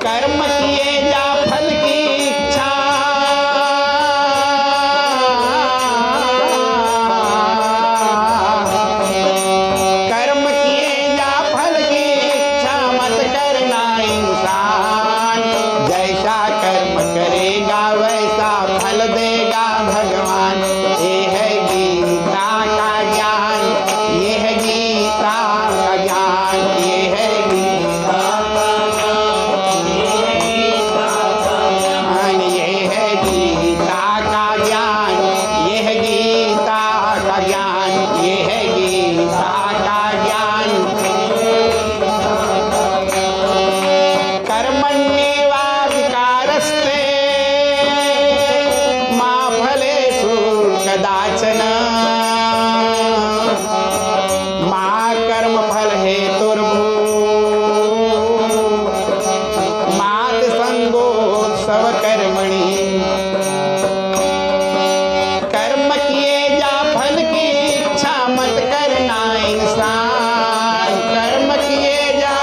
कर्म किए जा फल की इच्छा, कर्म किए जा फल की इच्छा मत करना इंसान, जैसा कर्म करेगा वैसा फल देगा भगवान। ये है गीता का ज्ञान, ये है गीता का ज्ञान, ये है गीता का ज्ञान, ये है गीता का ज्ञान, ये है गीता का ज्ञान, ये है गीता का ज्ञान। कर्मण्येवाधिकारस्ते मा फलेषु कदाचन, मा कर्म फल हेतुर्भू मात संगोत्सव कर्मणि। कर्म किए जा फल की इच्छा मत करना इंसान, कर्म किए जा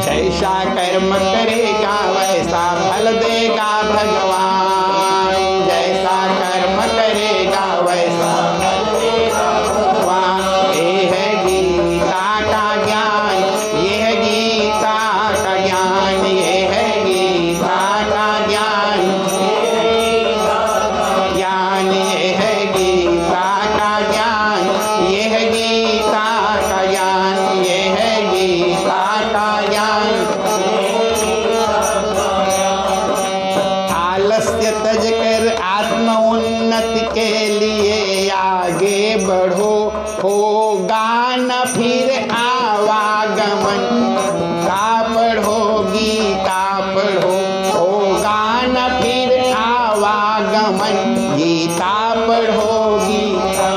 जैसा कर्म करेगा वैसा फल देगा भगवान, जैसा कर्म करेगा वैसा फल देगा भगवान। ये है गीता का ज्ञान, ये है गीता का ज्ञान, ये है गीता का ज्ञान, ज्ञान, ये है गीता का ज्ञान, ये है गीता का ज्ञान, ये है गीता का ज्ञान। आलस्य तज कर आत्म उन्नति के लिए आगे बढ़ो, होगा न फिर आवागमन। पढ़ो गीता पढ़ो, होगा न फिर आवागमन। गीता पढ़ो गीता,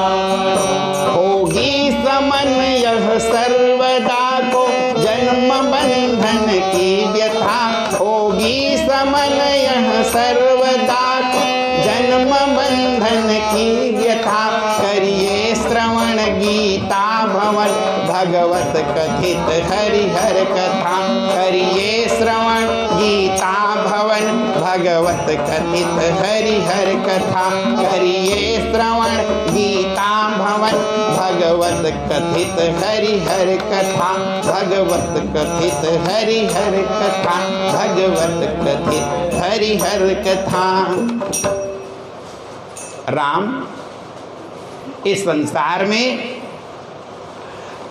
होगी समन यह सर्वदा को जन्म बंधन की व्यथा। होगी समन यह सर्वदा को जन्म बंधन की व्यथा। करिए श्रवण गीता भवन भगवत कथित हरिहर कथा। करिए श्रवण गीता भवन भगवत कथित हरिहर कथा। करिए श्रवण गीता भवन भगवत कथित हरिहर कथा। भगवत कथित हरिहर कथा। भगवत कथित हरिहर कथा। राम इस संसार में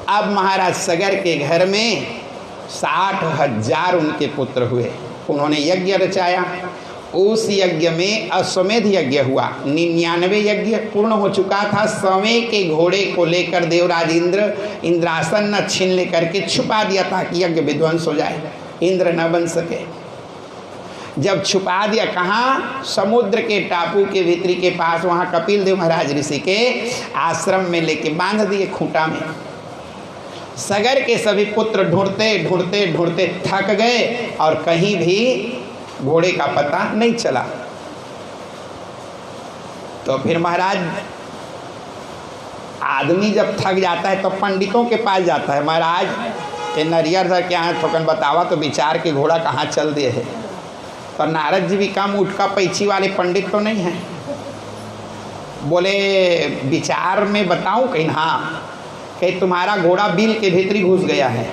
अब महाराज सगर के घर में 60,000 उनके पुत्र हुए। उन्होंने यज्ञ रचाया। उस यज्ञ में अश्वमेध यज्ञ हुआ। 99 यज्ञ पूर्ण हो चुका था। समय के घोड़े को लेकर देवराज इंद्र इंद्रासन न छीन लेकर के छुपा दिया ताकि यज्ञ विध्वंस हो जाए, इंद्र न बन सके। जब छुपा दिया कहाँ? समुद्र के टापू के भीतरी के पास, वहाँ कपिल देव महाराज ऋषि के आश्रम में लेके बांध दिए खूंटा में। सगर के सभी पुत्र ढूंढते ढूंढते ढूंढते थक गए और कहीं भी घोड़े का पता नहीं चला। तो फिर महाराज आदमी जब थक जाता है तो पंडितों के पास जाता है। महाराज ये नरियर सर क्या है ठोकन बतावा तो विचार के घोड़ा कहाँ चल दिए है। तो नारद जी भी कम उठका पैची वाले पंडित तो नहीं हैं। बोले विचार में बताऊं कहीं? हाँ, कि तुम्हारा घोड़ा बिल के भीतरी घुस गया है।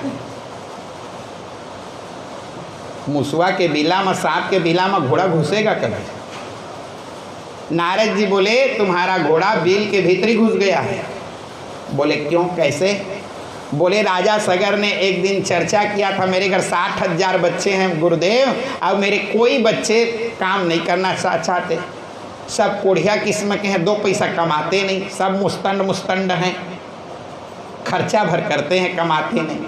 मुसवा के बिला में, सांप के बिला में घोड़ा घुसेगा कभी? नारद जी बोले तुम्हारा घोड़ा बिल के भीतरी घुस गया है। बोले क्यों, कैसे? बोले राजा सगर ने एक दिन चर्चा किया था, मेरे घर 60,000 बच्चे हैं गुरुदेव, अब मेरे कोई बच्चे काम नहीं करना चाहते। सब कोढ़िया किस्म के हैं, 2 पैसा कमाते नहीं, सब मुस्तंड हैं, खर्चा भर करते हैं, कमाते नहीं।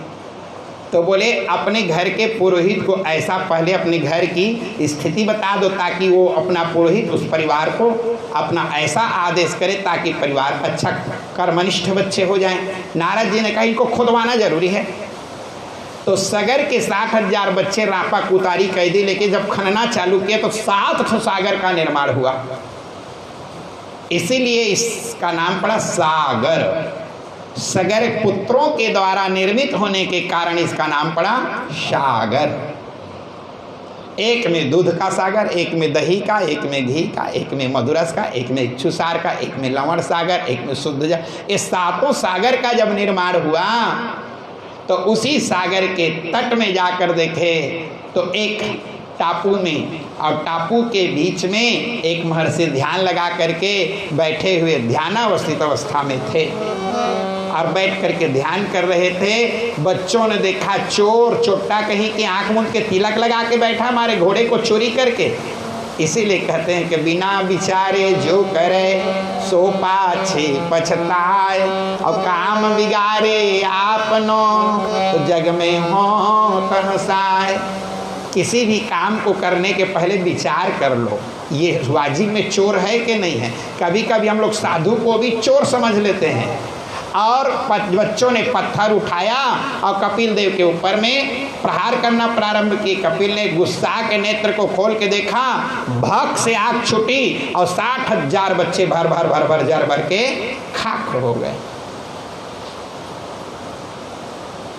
तो बोले अपने घर के पुरोहित को ऐसा पहले अपने घर की स्थिति बता दो ताकि वो अपना पुरोहित उस परिवार को अपना ऐसा आदेश करे ताकि परिवार अच्छा कर्मनिष्ठ बच्चे हो जाएं। नारद जी ने कहा इनको खुदवाना जरूरी है। तो सगर के 60,000 बच्चे रापा कुतारी कैदी लेके जब खनना चालू किया तो 7 सागर का निर्माण हुआ। इसीलिए इसका नाम पड़ा सागर। सगर पुत्रों के द्वारा निर्मित होने के कारण इसका नाम पड़ा सागर। एक में दूध का सागर, एक में दही का, एक में घी का, एक में मधुरस का, एक में इक्षुसार का, एक में लवण सागर, एक में शुद्ध जल। ये 7 सागर का जब निर्माण हुआ तो उसी सागर के तट में जाकर देखे तो एक टापू में, और टापू के बीच में एक महर्षि ध्यान लगा करके बैठे हुए ध्यानावस्थित अवस्था में थे और बैठ करके ध्यान कर रहे थे। बच्चों ने देखा चोर चोट्टा कहीं की आंख मूंद के तिलक लगा के बैठा हमारे घोड़े को चोरी करके। इसीलिए कहते हैं कि बिना विचारे जो करे सो पाछे पछताए, और काम बिगाड़े आपनो तो जग में हो तहसाए। किसी भी काम को करने के पहले विचार कर लो ये वाजिब में चोर है कि नहीं है। कभी कभी हम लोग साधु को भी चोर समझ लेते हैं। और बच्चों ने पत्थर उठाया और कपिल देव के ऊपर में प्रहार करना प्रारंभ किए। कपिल ने गुस्सा के नेत्र को खोल के देखा, भक से आग छुटी और 60,000 बच्चे भर भर के खाक हो गए।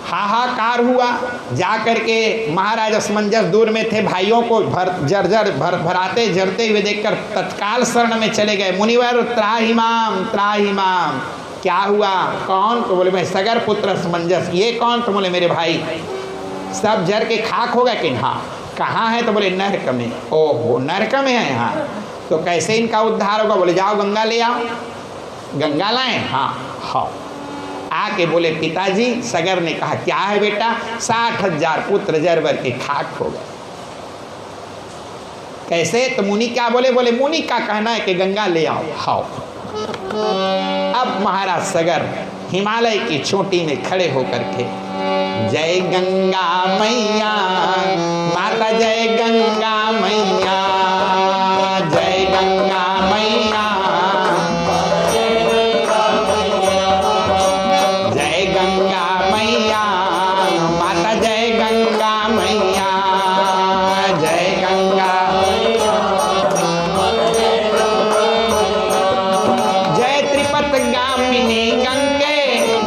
हाहाकार हुआ। जा करके महाराज असमंजस दूर में थे, भाइयों को भराते जरते हुए देखकर तत्काल शरण में चले गए। मुनिवर त्राहिमाम त्राहिमाम। क्या हुआ? कौन? तो बोले मैं सगर पुत्र असमंजस। ये कौन? तो बोले मेरे भाई। सब जर के खाक हो गए कि हाँ। कहाँ है? तो बोले नरक में। ओहो, नरक में है यहाँ, तो कैसे इनका उद्धार होगा? बोले जाओ गंगा ले आओ। गंगा लाएं? हाँ हाँ। आके बोले पिताजी, सगर ने कहा क्या है बेटा? 60,000 पुत्र जर भर के खाक हो गए। कैसे? तो मुनि क्या बोले? बोले मुनि का कहना है कि गंगा ले आओ। हाँ। अब महाराज सगर हिमालय की चोटी में खड़े होकर के जय गंगा मैया, माता जय गंगा मैया, जय गंगा मैया, जय गंगा मैया, माता जय गंगा मैया, जय गंगा, जय त्रिपथगामिनी गंगे,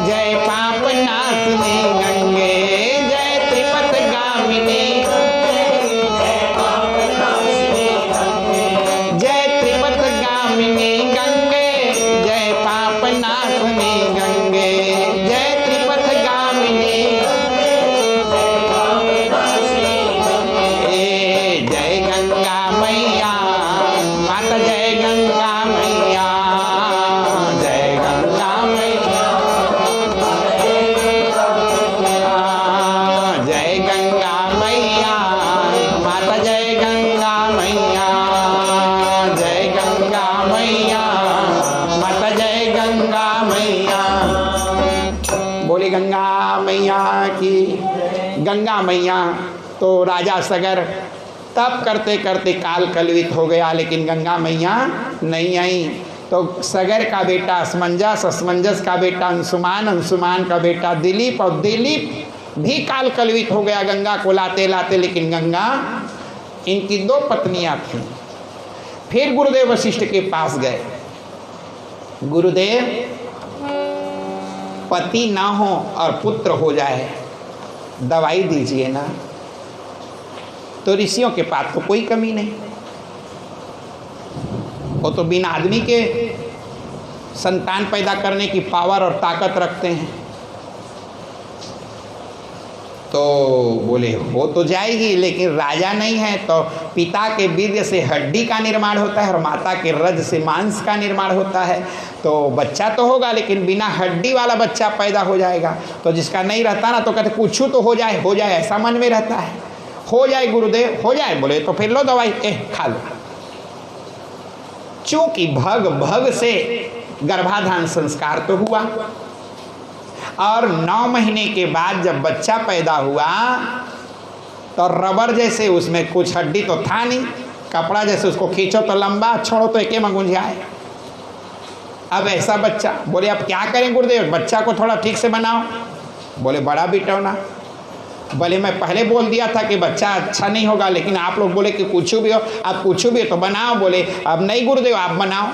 जय पाप नाशनी गंगे, जय त्रिपथगामिनी, जय त्रिपथगामिनी गंगे, जय पाप नाशनी गंगे, जय त्रिपथगामिनी, जय गंगा मैया, माता जय गंगा मैया, जय गंगा मैया, जय गंगा मैया, माता जय गंगा मैया, जय गंगा मैया, माता जय गंगा मैया। बोली गंगा मैया की। गंगा मैया तो राजा सगर तप करते करते काल कलवित हो गया, लेकिन गंगा मैया नहीं आई। तो सगर का बेटा असमंजस, असमंजस का बेटा अंशुमान, अंशुमान का बेटा दिलीप, और दिलीप भी काल कलवित हो गया गंगा को लाते लाते। लेकिन गंगा, इनकी 2 पत्नियां थीं। फिर गुरुदेव वशिष्ठ के पास गए, गुरुदेव पति ना हो और पुत्र हो जाए, दवाई दीजिए ना। तो ऋषियों के पास तो कोई कमी नहीं, वो तो बिना आदमी के संतान पैदा करने की पावर और ताकत रखते हैं। तो बोले हो तो जाएगी, लेकिन राजा नहीं है, तो पिता के वीर्य से हड्डी का निर्माण होता है और माता के रज से मांस का निर्माण होता है। तो बच्चा तो होगा, लेकिन बिना हड्डी वाला बच्चा पैदा हो जाएगा। तो जिसका नहीं रहता ना, तो कहते कुछ तो हो जाए, हो जाए, ऐसा मन में रहता है। हो जाए गुरुदेव, हो जाए। बोले तो फिर लो दवाई, खा लो। चूंकि भग भग से गर्भाधान संस्कार तो हुआ, और 9 महीने के बाद जब बच्चा पैदा हुआ तो रबर जैसे उसमें कुछ हड्डी तो था नहीं, कपड़ा जैसे उसको खींचो तो लंबा, छोड़ो तो एके में गुंजाए। अब ऐसा बच्चा, बोले अब क्या करें गुरुदेव, बच्चा को थोड़ा ठीक से बनाओ। बोले बड़ा बिटौना। बोले मैं पहले बोल दिया था कि बच्चा अच्छा नहीं होगा, लेकिन आप लोग बोले कि कुछ भी हो, आप कुछ भी हो तो बनाओ। बोले अब नहीं गुरुदेव, आप बनाओ।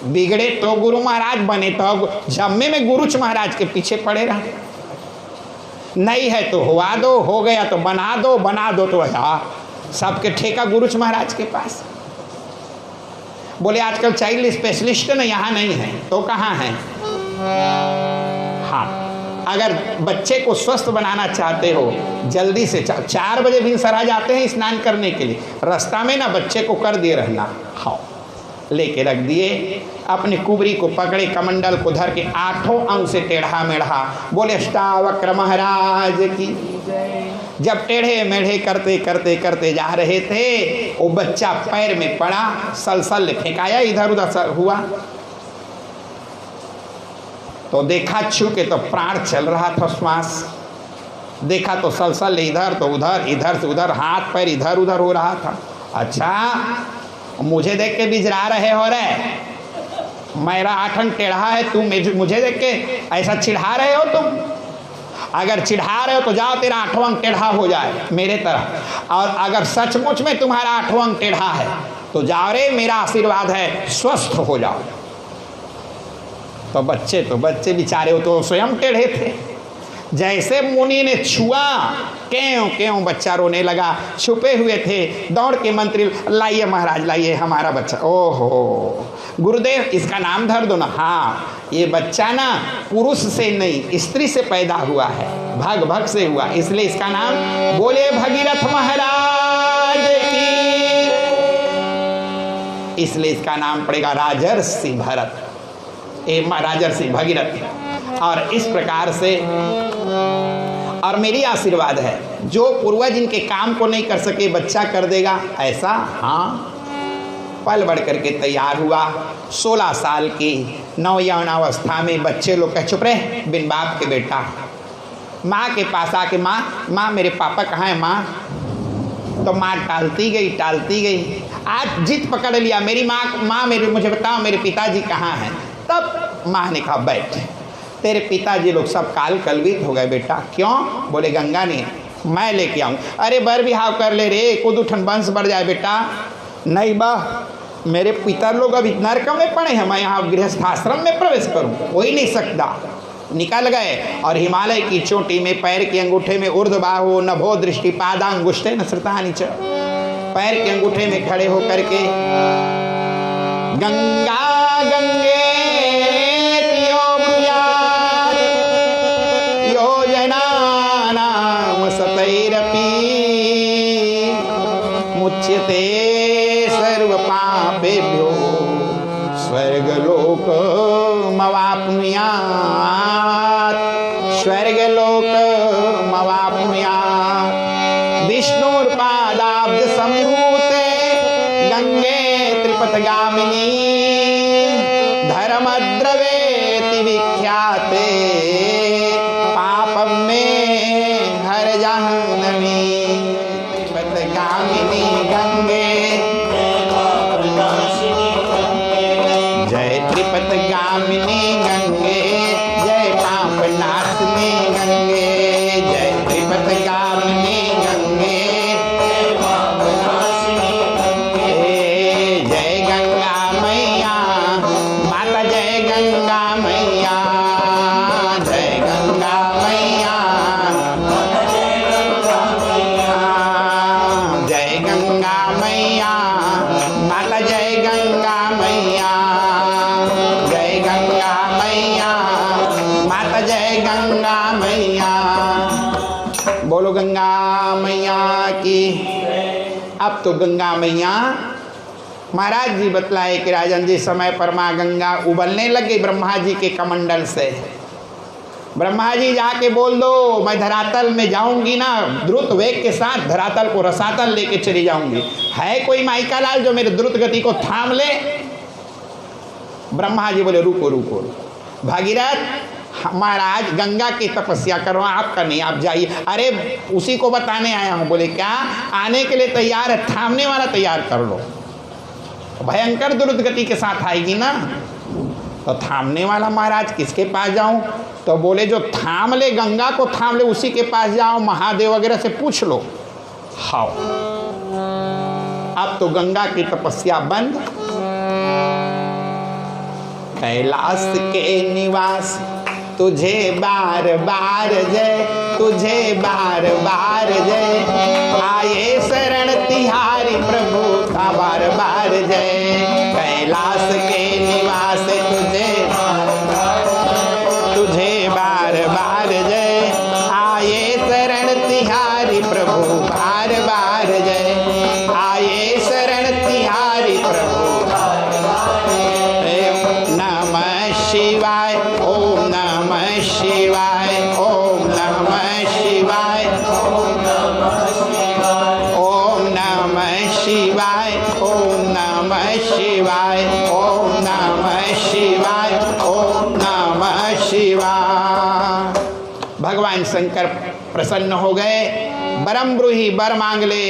बिगड़े तो गुरु महाराज बने, तो जम्मे में गुरुच महाराज के पीछे पड़े रहे। नहीं है तो हुआ दो, हो गया तो बना दो, बना दो तो सबके ठेका गुरुच महाराज के पास। बोले आजकल चाइल्ड स्पेशलिस्ट ना यहाँ नहीं है, तो कहाँ है? हाँ, अगर बच्चे को स्वस्थ बनाना चाहते हो, जल्दी से 4 बजे भी सर आ जाते हैं स्नान करने के लिए, रास्ता में ना बच्चे को कर दिए रहना। हाँ, लेके रख दिए, अपने कुबरी को पकड़े, कमंडल को धर के 8 अंग से टेढ़ा मेढ़ा। बोले अष्टावक्र महाराज की। जब टेढ़े मेढ़े करते करते करते जा रहे थे, वो बच्चा पैर में पड़ा, सलसल फेंकाया, इधर उधर हुआ। तो देखा छू के तो प्राण चल रहा था, श्वास। देखा तो सलसल इधर तो उधर, इधर से उधर, हाथ पैर इधर उधर हो रहा था। अच्छा, मुझे देख के बिजरा रहे हो रे, मेरा 8 अंग टेढ़ा है, तुम मुझे देख के ऐसा चिढ़ा रहे हो तुम? अगर चिढ़ा रहे हो तो जाओ, तेरा 8वां अंग टेढ़ा हो जाए मेरे तरह। और अगर सचमुच में तुम्हारा 8वां अंग टेढ़ा है तो जाओ रे, मेरा आशीर्वाद है, स्वस्थ हो जाओ। तो बच्चे बेचारे, वो तो स्वयं टेढ़े थे। जैसे मुनि ने छुआ, क्यों क्यों बच्चा रोने लगा। छुपे हुए थे, दौड़ के मंत्री, लाइए महाराज लाइए हमारा बच्चा। ओहो गुरुदेव, इसका नाम धर दो ना। हाँ, ये बच्चा ना पुरुष से नहीं, स्त्री से पैदा हुआ है, भग भग से हुआ, इसलिए इसका नाम, बोले भगीरथ महाराज की, इसलिए इसका नाम पड़ेगा राजर्षि भरत, राजर्षि भगीरथ। और इस प्रकार से, और मेरी आशीर्वाद है, जो पूर्वज इनके काम को नहीं कर सके बच्चा कर देगा, ऐसा। हाँ, पल बढ़ करके तैयार हुआ। 16 साल की नौयौवनावस्था में बच्चे लोग कह चुप रहे, बिन बाप के बेटा। माँ के पास आके माँ मेरे पापा कहाँ हैं माँ? तो माँ टालती गई। आज जिद पकड़ लिया, मेरी माँ मुझे बताओ मेरे पिताजी कहाँ हैं। तब माँ ने कहा बैठ, तेरे पिताजी लोग सब काल कलवित हो गए बेटा। क्यों? बोले गंगा ने, मैं लेके आऊँ। अरे बर बिहाव कर ले रे, खुद उठन वंश बढ़ जाए बेटा। नहीं बा, मेरे पिता लोग अब इतना रकम में पड़े हैं, मैं यहाँ गृहस्थाश्रम में प्रवेश करूँ? हो ही नहीं सकता। निकल गए और हिमालय की चोटी में पैर के अंगूठे में ऊर्ध्वबाहु नभो दृष्टि पादांगुष्ठे न श्रुतानि च, पैर के अंगूठे में खड़े होकर के गंगा गंगे योजनानां सतैरपि मुच्यते सर्व पापेभ्यो स्वर्गलोकमवाप्नुयात् विष्णुर्पादाब्ज सम्भूते गंगे त्रिपथगामिनी धर्मद्रवेति विख्याते पापं मे हर जाह्नवी। त्रिपथगामिनी गंगे जय त्रिपथगामिनी गंगे, जय पापनाशनी गंगे, जय त्रिपथगामिनी गंगे, जय गंगा मैया माता, जय गंगा मैया, जय गंगा मैया, जय गंगा मैया माता, जय गंगा मैया, जय गंगा मैया माता, जय गंगा मैया। बोलो गंगा मैया की। अब तो गंगा मैया, महाराज जी बतलाए कि राजन जी समय पर माँ गंगा उबलने लगी ब्रह्मा जी के कमंडल से। ब्रह्मा जी जाके बोल दो मैं धरातल में जाऊंगी ना, द्रुत वेग के साथ धरातल को रसातल लेके चली जाऊंगी। है कोई माइका लाल जो मेरे द्रुत गति को थाम ले? ब्रह्मा जी बोले रुको रुको, भागीरथ महाराज गंगा की तपस्या करो, आपका नहीं, आप जाइए। अरे उसी को बताने आया हूँ। बोले क्या? आने के लिए तैयार है, थामने वाला तैयार कर लो। भयंकर द्रुत गति के साथ आएगी ना, तो थामने वाला महाराज किसके पास जाऊं? तो बोले जो थाम ले, गंगा को थाम ले, उसी के पास जाओ, महादेव वगैरह से पूछ लो। हाँ, अब तो गंगा की तपस्या बंद। कैलाश के निवास तुझे बार बार जय, तुझे बार बार जय, आए शरण तिहारी प्रभु का बार बार जय। कैलाश के निवास तुझे बार बार जय, आए शरण तिहारी प्रभु बार बार जय, आए शरण तिहारी प्रभु। नमः शिवाय ओम नमः शिवाय ओम नमः शिवाय ओम नमः शिवाय ओम नमः शिवाय ओम नमः शिवाय ओम नमः शिवाय। भगवान शंकर प्रसन्न हो गए, बरम ब्रूहि बर मांग ले।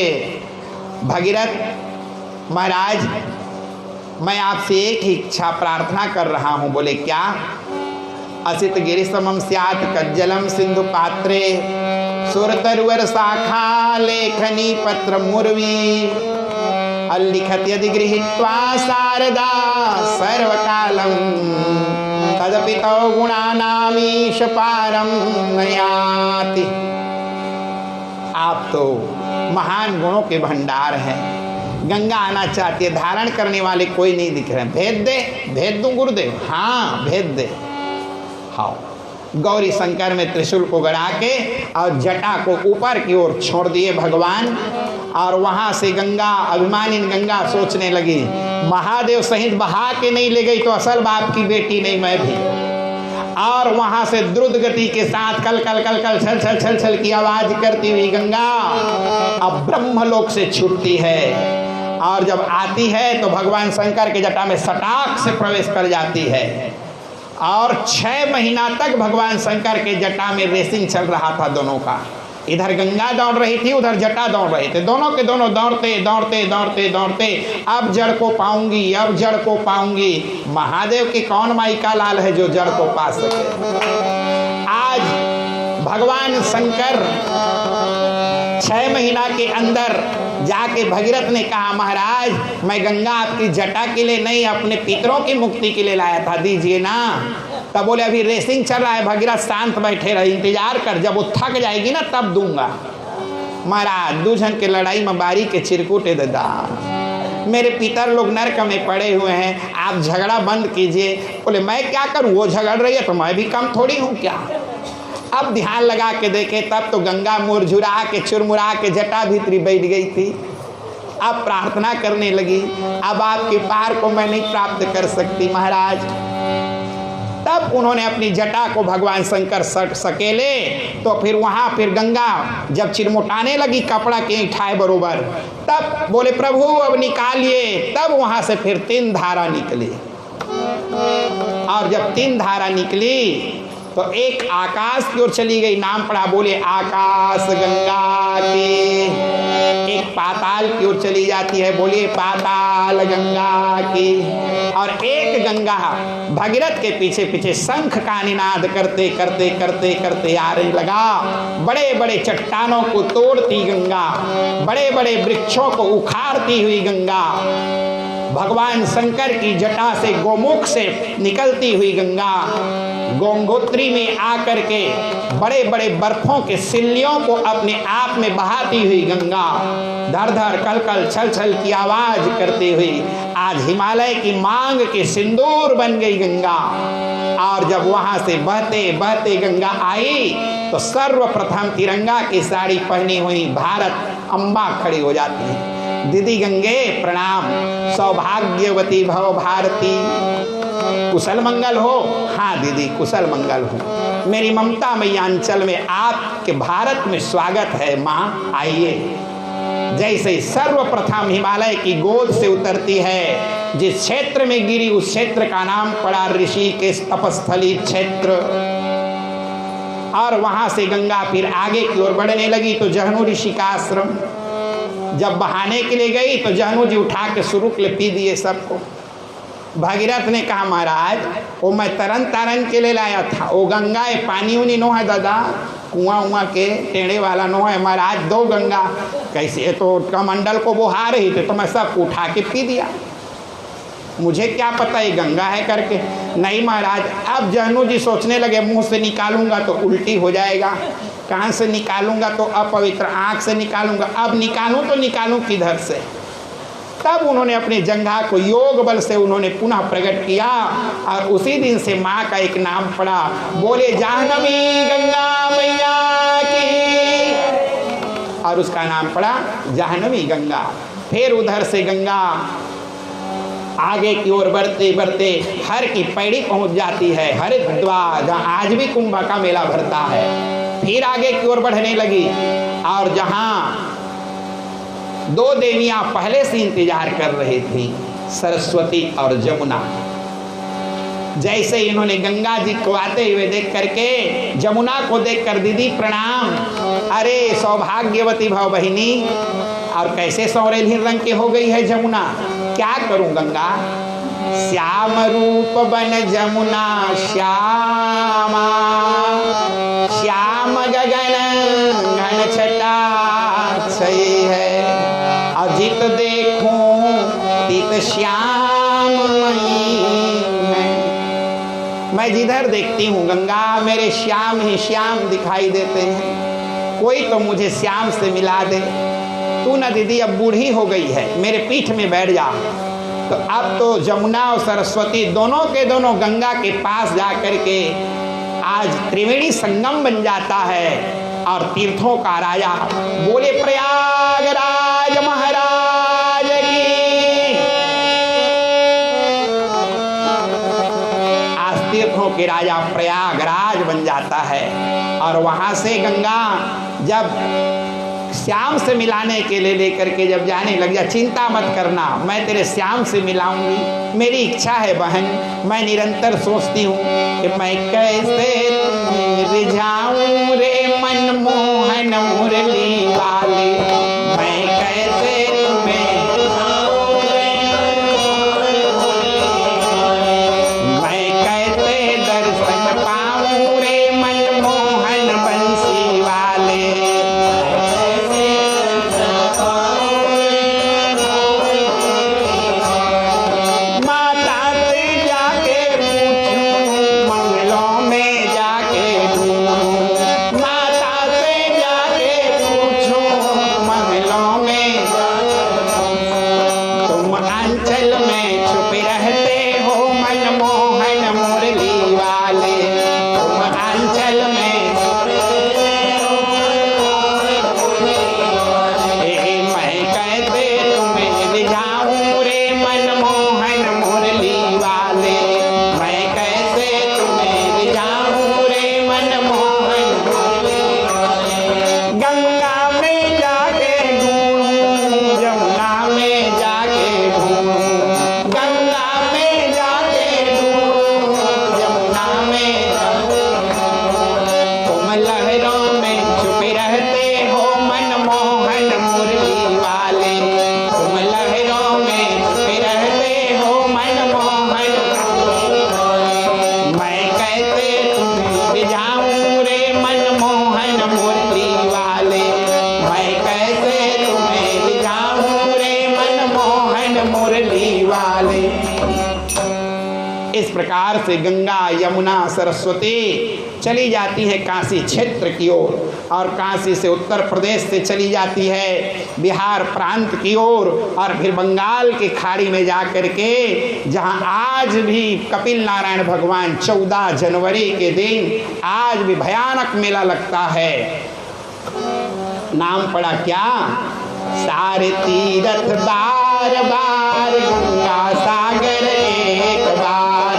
भगीरथ महाराज मैं आपसे एक ही इच्छा प्रार्थना कर रहा हूँ। बोले क्या? असित गिरि समम स्यात् कज्जलम सिंधु पात्रे, सुरतरुवर शाखा लेखनी पत्र मुर्वी, अल्लिखत यदि गृहीत्वा शारदा सर्वकालम, तदपि तौ गुणानामीश पारम नयाति। आप तो महान गुणों के भंडार हैं। गंगा आना चाहती है, धारण करने वाले कोई नहीं दिख रहे। भेद दूं गुरुदेव? हाँ भेद दे। हाँ, गौरी शंकर में त्रिशूल को गड़ा के और जटा को ऊपर की ओर छोड़ दिए भगवान। और वहां से गंगा, अभिमानी गंगा सोचने लगी महादेव सहित बहा के नहीं ले गई तो असल बाप की बेटी नहीं मैं भी। और वहां से द्रुत गति के साथ कल कल कल कल छल छल छल छल की आवाज करती हुई गंगा अब ब्रह्मलोक से छूटती है और जब आती है तो भगवान शंकर के जटा में सटाक से प्रवेश कर जाती है। और 6 महीना तक भगवान शंकर के जटा में रेसिंग चल रहा था दोनों का। इधर गंगा दौड़ रही थी, उधर जटा दौड़ रहे थे, दोनों के दोनों दौड़ते दौड़ते दौड़ते दौड़ते अब जड़ को पाऊंगी, अब जड़ को पाऊंगी। महादेव की कौन माई का लाल है जो जड़ को पा सके। आज भगवान शंकर 6 महीना के अंदर जाके भगीरथ ने कहा, महाराज मैं गंगा आपकी जटा के लिए नहीं, अपने पितरों की मुक्ति के लिए लाया था, दीजिए ना। तब बोले अभी रेसिंग चल रहा है। भगीरथ शांत बैठे रहे, इंतजार कर, जब वो थक जाएगी ना तब दूंगा। महाराज दूजन के लड़ाई में बारी के चिरकुटे दादा, मेरे पितर लोग नरक में पड़े हुए हैं, आप झगड़ा बंद कीजिए। बोले मैं क्या करूं, वो झगड़ रही है तो मैं भी कम थोड़ी हूं क्या। अब ध्यान लगा के देखे तब तो गंगा मुरझुरा के चुरमुरा के जटा भीतरी बैठ गई थी। अब प्रार्थना करने लगी, अब आपके पार को मैं नहीं प्राप्त कर सकती महाराज। तब उन्होंने अपनी जटा को भगवान शंकर सकेले तो फिर वहाँ फिर गंगा जब चिरमुटाने लगी कपड़ा के ठाए बरोबर, तब बोले प्रभु अब निकालिए। तब वहाँ से फिर 3 धारा निकली। और जब 3 धारा निकली तो एक आकाश की ओर चली गई, नाम पड़ा, बोले आकाश गंगा की। एक पाताल की ओर चली जाती है, बोले पाताल गंगा की। और एक गंगा भगीरथ के पीछे पीछे शंख का निनाद करते करते करते करते आ रही लगा। बड़े बड़े चट्टानों को तोड़ती गंगा, बड़े बड़े वृक्षों को उखाड़ती हुई गंगा, भगवान शंकर की जटा से गोमुख से निकलती हुई गंगा गंगोत्री में आकर के बड़े बड़े बर्फों के सिल्लियों को अपने आप में बहाती हुई गंगा धर धर कल कल छल छल की आवाज करती हुई आज हिमालय की मांग के सिंदूर बन गई गंगा। और जब वहां से बहते बहते गंगा आई तो सर्वप्रथम तिरंगा की साड़ी पहनी हुई भारत अम्बा खड़ी हो जाती है। दीदी गंगे प्रणाम, सौभाग्यवती भव भारती, कुशल मंगल हो। हाँ दीदी कुशल मंगल हो। मेरी ममता मैयांचल में आपके भारत में स्वागत है माँ, आइए। जैसे सर्वप्रथम हिमालय की गोद से उतरती है, जिस क्षेत्र में गिरी उस क्षेत्र का नाम पड़ा ऋषिकेश तपस्थली क्षेत्र। और वहां से गंगा फिर आगे की ओर बढ़ने लगी तो जहनु ऋषि का आश्रम। जब बहाने के लिए गई तो जहनु जी उठा के सुरुक ले पी दिए सबको। भागीरथ ने कहा महाराज वो मैं तरन तारन के लिए लाया था, वो गंगा है, पानी उनी नो है दादा, कुआं उआ के टेढ़े वाला नो है महाराज, 2 गंगा कैसे। तो कमंडल को वो हार रही थे तो मैं सब उठा के पी दिया, मुझे क्या पता ये गंगा है करके। नहीं महाराज। अब जहनु जी सोचने लगे मुंह से निकालूंगा तो उल्टी हो जाएगा, कान से निकालूंगा तो अपवित्र, आंख से निकालूंगा, अब निकालूं तो निकालूं किधर से। तब उन्होंने अपने जंघा को योग बल से उन्होंने पुनः प्रकट किया और उसी दिन से माँ का एक नाम पड़ा, बोले जाह्नवी गंगा मैया की, और उसका नाम पड़ा जाह्नवी गंगा। फिर उधर से गंगा आगे की ओर बढ़ते बढ़ते हर की पैड़ी पहुंच जाती है, हरिद्वार जहाँ आज भी कुंभ का मेला भरता है। फिर आगे की ओर बढ़ने लगी और जहाँ 2 देवियां पहले से इंतजार कर रही थी, सरस्वती और जमुना। जैसे इन्होंने गंगा जी को आते हुए देख करके जमुना को देखकर दीदी प्रणाम, अरे सौभाग्यवती भाव बहिनी। और कैसे सौरेलिन रंग की हो गई है जमुना, क्या करूं गंगा। श्याम रूप बन जमुना श्यामा, श्याम गगन घन छटा छई है, अजित देखूं तीत श्याम मैं जिधर देखती हूँ गंगा मेरे श्याम ही श्याम दिखाई देते हैं, कोई तो मुझे श्याम से मिला दे। तू ना दीदी अब बूढ़ी हो गई है, मेरे पीठ में बैठ जा। तो अब तो जमुना और सरस्वती दोनों के दोनों गंगा के पास जा कर के आज त्रिवेणी संगम बन जाता है और तीर्थों का राजा, बोले प्रयागराज महाराज की। आज तीर्थों के राजा प्रयागराज बन जाता है। और वहां से गंगा जब श्याम से मिलाने के लिए लेकर के जब जाने लग जा, चिंता मत करना, मैं तेरे श्याम से मिलाऊंगी, मेरी इच्छा है बहन। मैं निरंतर सोचती हूँ कि मैं कैसे तुम्हें रिझाऊं रे मनमोहन मुरली वाले, मैं कैसे तुम्हें, मैं कैसे दर्शन पाऊं रे मनमोहन बंसी वाले। इस प्रकार से गंगा यमुना सरस्वती चली जाती है काशी क्षेत्र की ओर, और काशी से उत्तर प्रदेश से चली जाती है बिहार प्रांत की ओर, और फिर बंगाल की खाड़ी में जा कर के, जहाँ आज भी कपिल नारायण भगवान 14 जनवरी के दिन आज भी भयानक मेला लगता है। नाम पड़ा क्या? सारे तीर्थ बार बार गंगा सागर एक बार,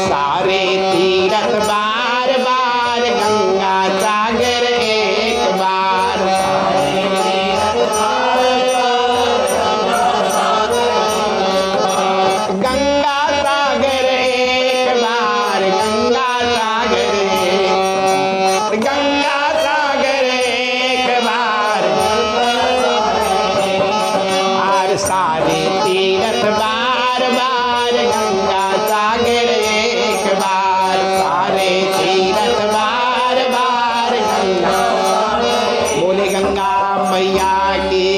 सारे तीर्थ बार बार गंगा सागर एक बार, गंगा सागर एक बार, गंगा सागर, गंगा सागर एक बार, और सारे तीर्थ बार बार गंगा सागर एक बार, सारे तीर्थ बार बार गंगा। बोले गंगा मैया की।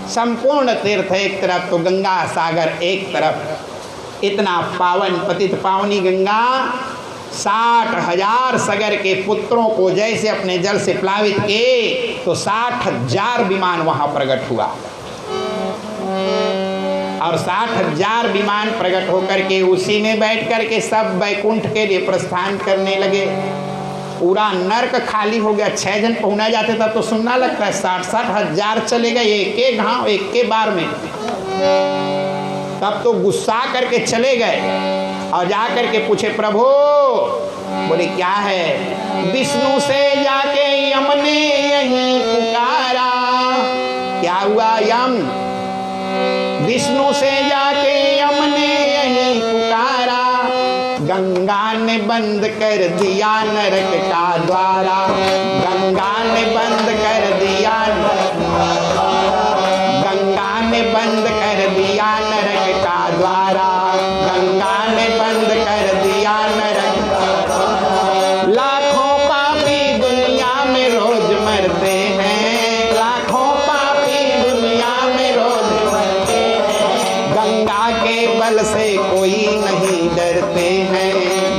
संपूर्ण तीर्थ एक तरफ तो गंगा सागर एक तरफ, इतना पावन पतित पावनी गंगा 60,000 सगर के पुत्रों को जैसे अपने जल से प्लावित किए, तो 60,000 विमान वहां प्रकट हुआ, और 60,000 विमान प्रकट होकर के उसी में बैठ करके सब वैकुंठ के लिए प्रस्थान करने लगे। पूरा नर्क खाली हो गया। 6 जन पहुना जाते था तो सुनना लगता है, 60,000 चले गए एक एक घाव एक के बार में। तब तो गुस्सा करके चले गए और जा करके पूछे प्रभु, बोले क्या है? विष्णु से जाके यम ने यहीं पुकारा। क्या हुआ? यम, विष्णु से जाके यम ने यहीं पुकारा, गंगा ने बंद कर दिया नरक का द्वारा, गंगा ने बंद कर दिया, गंगा ने बंद कर दिया नरक का द्वारा, गंगा ने बंद कर दिया नरक। लाखों पापी दुनिया में रोज मरते हैं, लाखों पापी दुनिया में रोज मरते हैं, गंगा के बल से कोई नहीं डरते हैं,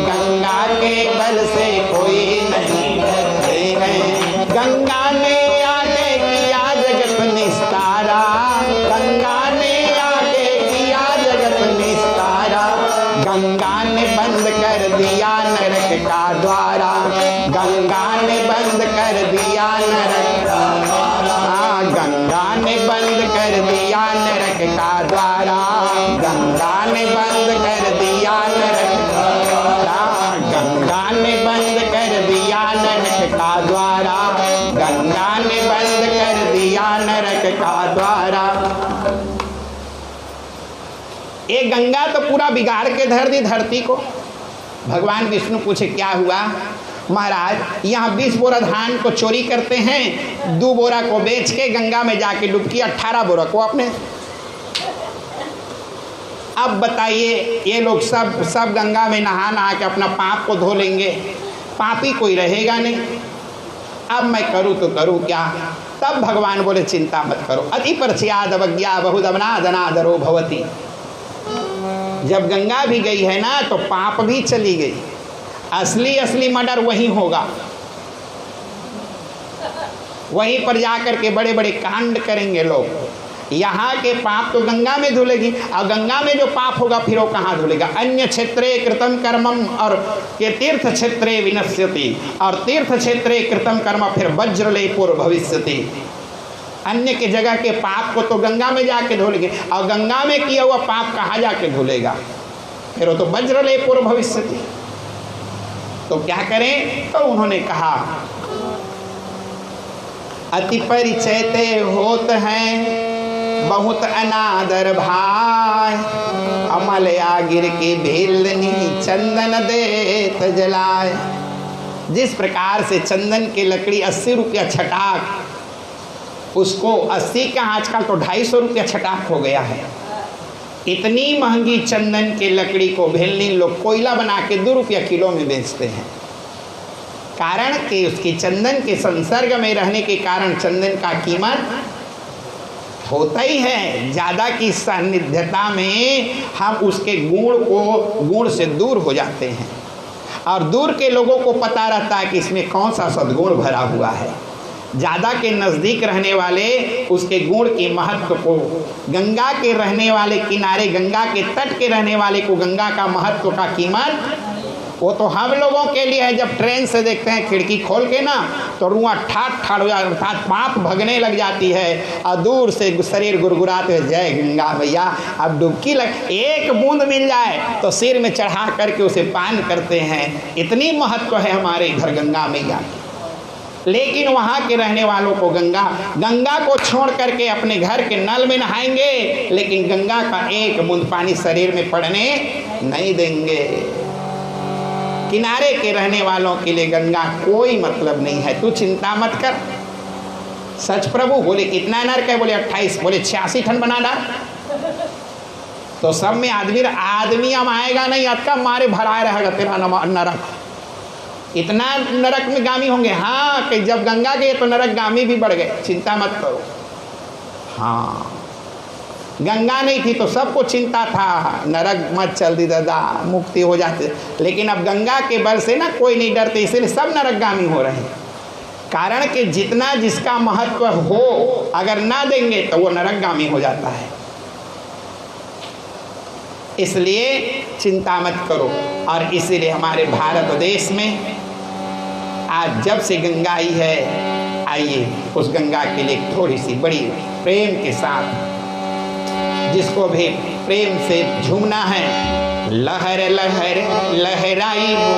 गंगा के बल से कोई नहीं डरते हैं। गंगा ने आके किया जगत निस्तारा, गंगा ने आके किया जगत निस्तारा, गंगा ने बंद कर दिया नरक का द्वारा, गंगा ने बंद कर दिया नरक का द्वारा, गंगा ने बंद कर दिया नरक का द्वारा, गंगा ने बंद कर दिया नरक का द्वारा, गंगा ने बंद कर दिया नरक का द्वारा। ये गंगा तो पूरा बिगाड़ के धर दी धरती को। भगवान विष्णु पूछे क्या हुआ? महाराज यहाँ 20 बोरा धान को चोरी करते हैं, 2 बोरा को बेच के गंगा में जाके डुबकी 18 बोरा को अपने। अब बताइए ये लोग सब गंगा में नहा के अपना पाप को धो लेंगे, पापी कोई रहेगा नहीं। अब मैं करूँ तो करूँ क्या? तब भगवान बोले चिंता मत करो, अति परस्याद अवज्ञा बहुदमनादनादरो भवति। जब गंगा भी गई है ना तो पाप भी चली गई। असली मर्डर वहीं होगा, वहीं पर जाकर के बड़े बड़े कांड करेंगे लोग। यहाँ के पाप तो गंगा में धुलेगी, और गंगा में जो पाप होगा फिर वो कहाँ धुलेगा? अन्य क्षेत्रे कृतम कर्मम, और ये तीर्थ क्षेत्रे विनश्यति, और तीर्थ क्षेत्रे कृतम कर्म फिर वज्रलेपुर भविष्यति। अन्य के जगह के पाप को तो गंगा में जाके धुलेंगे, और गंगा में किया हुआ पाप कहाँ जाके धुलेगा? फिर वो तो वज्रलेपुर भविष्यति। तो क्या करें? तो उन्होंने कहा अति परिचय ते होत हैं बहुत अनादर भाई, अमलया गिर के भेलनी चंदन देत जलाए। जिस प्रकार से चंदन की लकड़ी 80 रुपया छटाक, उसको 80 का आजकल तो 250 रुपया छटाक हो गया है। इतनी महंगी चंदन की लकड़ी को भेलनी लोग कोयला बना के 2 रुपया किलो में बेचते हैं। कारण कि उसकी चंदन के संसर्ग में रहने के कारण चंदन का कीमत होता ही है। ज़्यादा की सान्निध्यता में हम उसके गुण से दूर हो जाते हैं, और दूर के लोगों को पता रहता है कि इसमें कौन सा सद्गुण भरा हुआ है। ज़्यादा के नज़दीक रहने वाले उसके गुण के महत्व को, गंगा के रहने वाले किनारे, गंगा के तट के रहने वाले को गंगा का महत्व का कीमत, वो तो हम लोगों के लिए है। जब ट्रेन से देखते हैं खिड़की खोल के ना तो रुआ ठाठ हो जाता, अर्थात पाप भगने लग जाती है, और दूर से शरीर गुरगुराते हुए जय गंगा मैया। अब डुबकी लग, एक बूंद मिल जाए तो सिर में चढ़ा करके उसे पान करते हैं। इतनी महत्व है हमारे इधर गंगा मैया की। लेकिन वहाँ के रहने वालों को गंगा को छोड़ करके अपने घर के नल में नहाएंगे, लेकिन गंगा का एक बूंद पानी शरीर में पड़ने नहीं देंगे। किनारे के रहने वालों के लिए गंगा कोई मतलब नहीं है। तू चिंता मत कर। सच प्रभु बोले कितना नरक है? बोले 28, बोले 86 ठन बना डाल। तो सब में आदमी हम आएगा नहीं, अटका मारे भराए रहेगा तेरा नरक। इतना नरक में गामी होंगे। हाँ कि जब गंगा गए तो नरक गामी भी बढ़ गए, चिंता मत करो। हाँ गंगा नहीं थी तो सबको चिंता था, नरक मत चल दी दादा, मुक्ति हो जाते। लेकिन अब गंगा के बल से ना कोई नहीं डरते, इसलिए सब नरकगामी हो रहे हैं। कारण कि जितना जिसका महत्व हो अगर ना देंगे तो वो नरकगामी हो जाता है। इसलिए चिंता मत करो। और इसीलिए हमारे भारत देश में आज जब से गंगा आई है, आइए उस गंगा के लिए थोड़ी सी बड़ी प्रेम के साथ, जिसको भी प्रेम से झूमना है। लहर लहर लहराई हो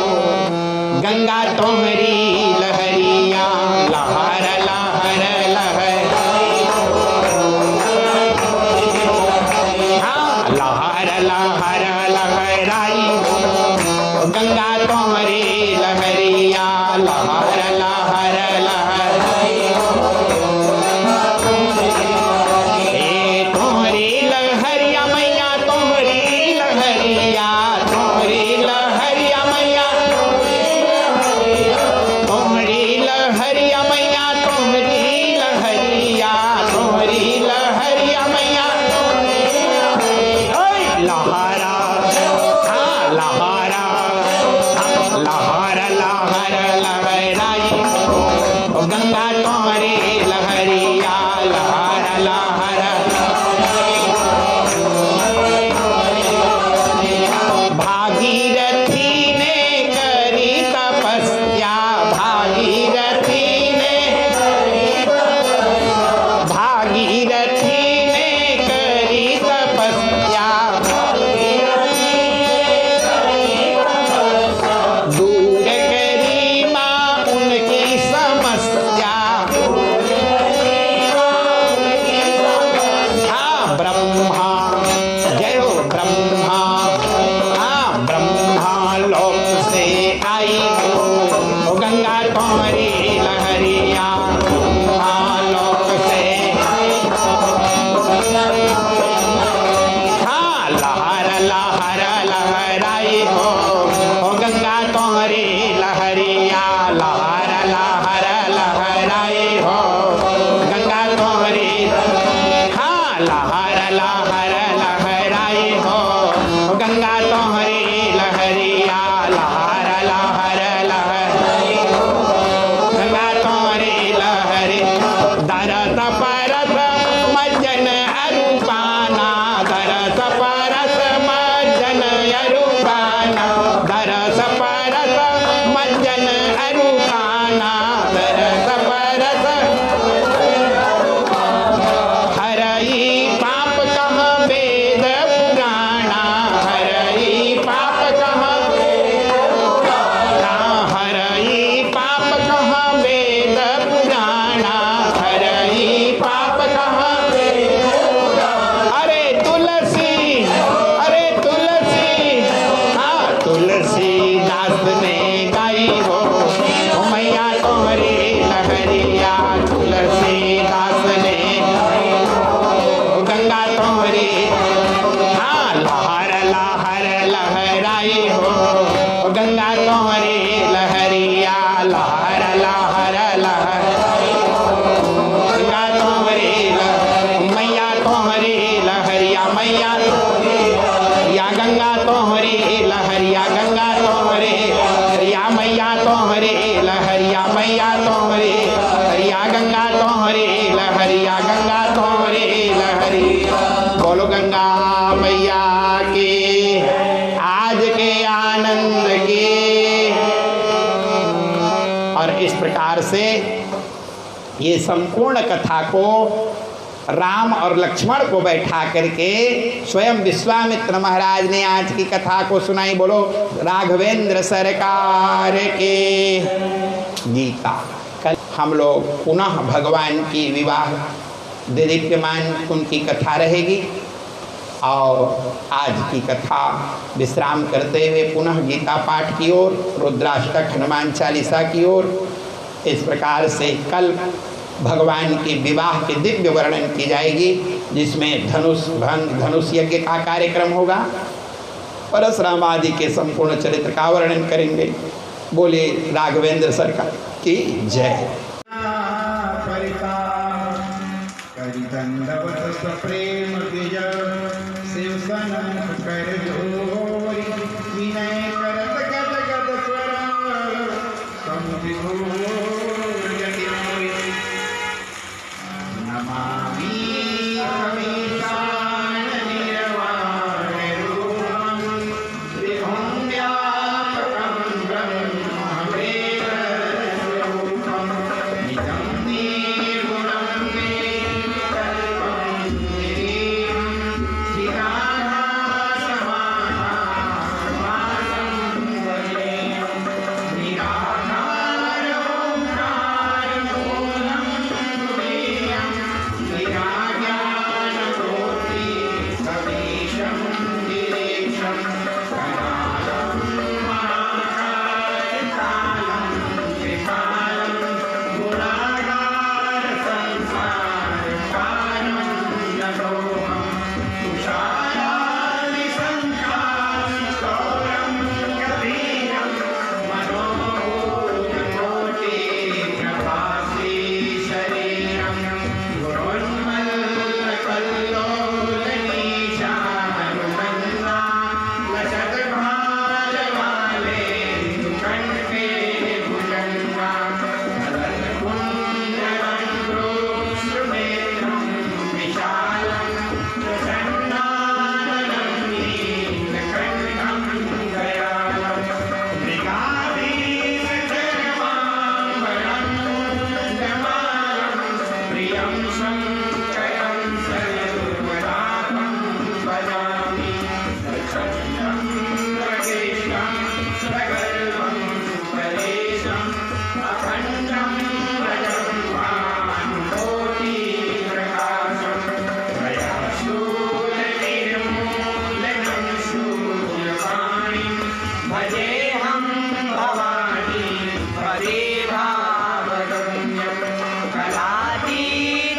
गंगा तोहरी लहरिया, लहर लहर लहराई हाँ लहर लहर लहराई हो गंगा तोहरी लहरिया, लहर लहर लहराई सपरस मज्जन अरूपाना धर सपरस मज्जन अरूपाना धर सपरस मज्जन अरूपाना धर सपरस हरई पाप कहाँ वेद पुराणा हरई पाप कहाँ हरई पाप कहाँ वेद पुराणा हरई पाप कहाँ अरे तुलसी हाँ तुलसी दास ने गाई हो मैया तोहरी लहरिया तुलसी दास ने गंगा तोहरी हाँ लहर लहर लहराई हो गंगा तोहरी लहरिया लहर लहर लहर गंगा तोहरी मैया तोहरी लहरिया मैया या गंगा तोहरी लहरिया गंगा तोहरी या मैया तोहरी लहरिया मैया तोहरी या गंगा तोहरी लहरिया गंगा तोहरी लहरी बोलो गंगा मैया के आज के आनंद के। और इस प्रकार से ये संपूर्ण कथा को राम और लक्ष्मण को बैठा करके स्वयं विश्वामित्र महाराज ने आज की कथा को सुनाई। बोलो राघवेंद्र सरकार के गीता। कल हम लोग पुनः भगवान की विवाह देदीप्यमान उनकी कथा रहेगी और आज की कथा विश्राम करते हुए पुनः गीता पाठ की ओर रुद्राष्टक हनुमान चालीसा की ओर इस प्रकार से कल भगवान की विवाह के दिव्य वर्णन की जाएगी जिसमें धनुष यज्ञ का कार्यक्रम होगा। परशुराम आदि के संपूर्ण चरित्र का वर्णन करेंगे। बोले राघवेंद्र सरकार की जय। प्रेम शिव सनम कर जोरी विनय करत गद गद स्वर समुझ नमामि अमीशान निर्वाण रूपं त्रिभुवन व्यापकं ब्रह्मवेद रूपं निजं निर्गुणं निर्विकल्पं निरीहं श्रीराधासमानं वदेहं निराकारं कारमूलं तुरीयं निराज्ञानकोटि कवीशं गिरीशं कनालं महाकायकालं कृपालं गुणागार संसारसारं नतोऽहं तुषारादिशङ्काशौरं कबीरं मनोभूतकोटिप्रभासी शरीरं गुरोन्मल्लकल्लोलनीशानुमन्ना लसद्भालवाले दुकण्ठे भुजङ्गा पुण्यवन्प्रोश्रुमेत्रं विशालं प्रसन्नाननं नीलकण्ठं दयालं मृगाधीशचरमाम्बरं दमालं प्रियं शङ्करं सर्वदापं भजामि प्रचण्डं प्रकेशं प्रगल्भं सुपरेशम् अखण्डं रजं भानुकोटिप्रकाशं प्रयाशूलनिर्मूलनं शूलपाणिं भजेऽहं भवानी पदे भावगम्यं कलातीतकल्याणं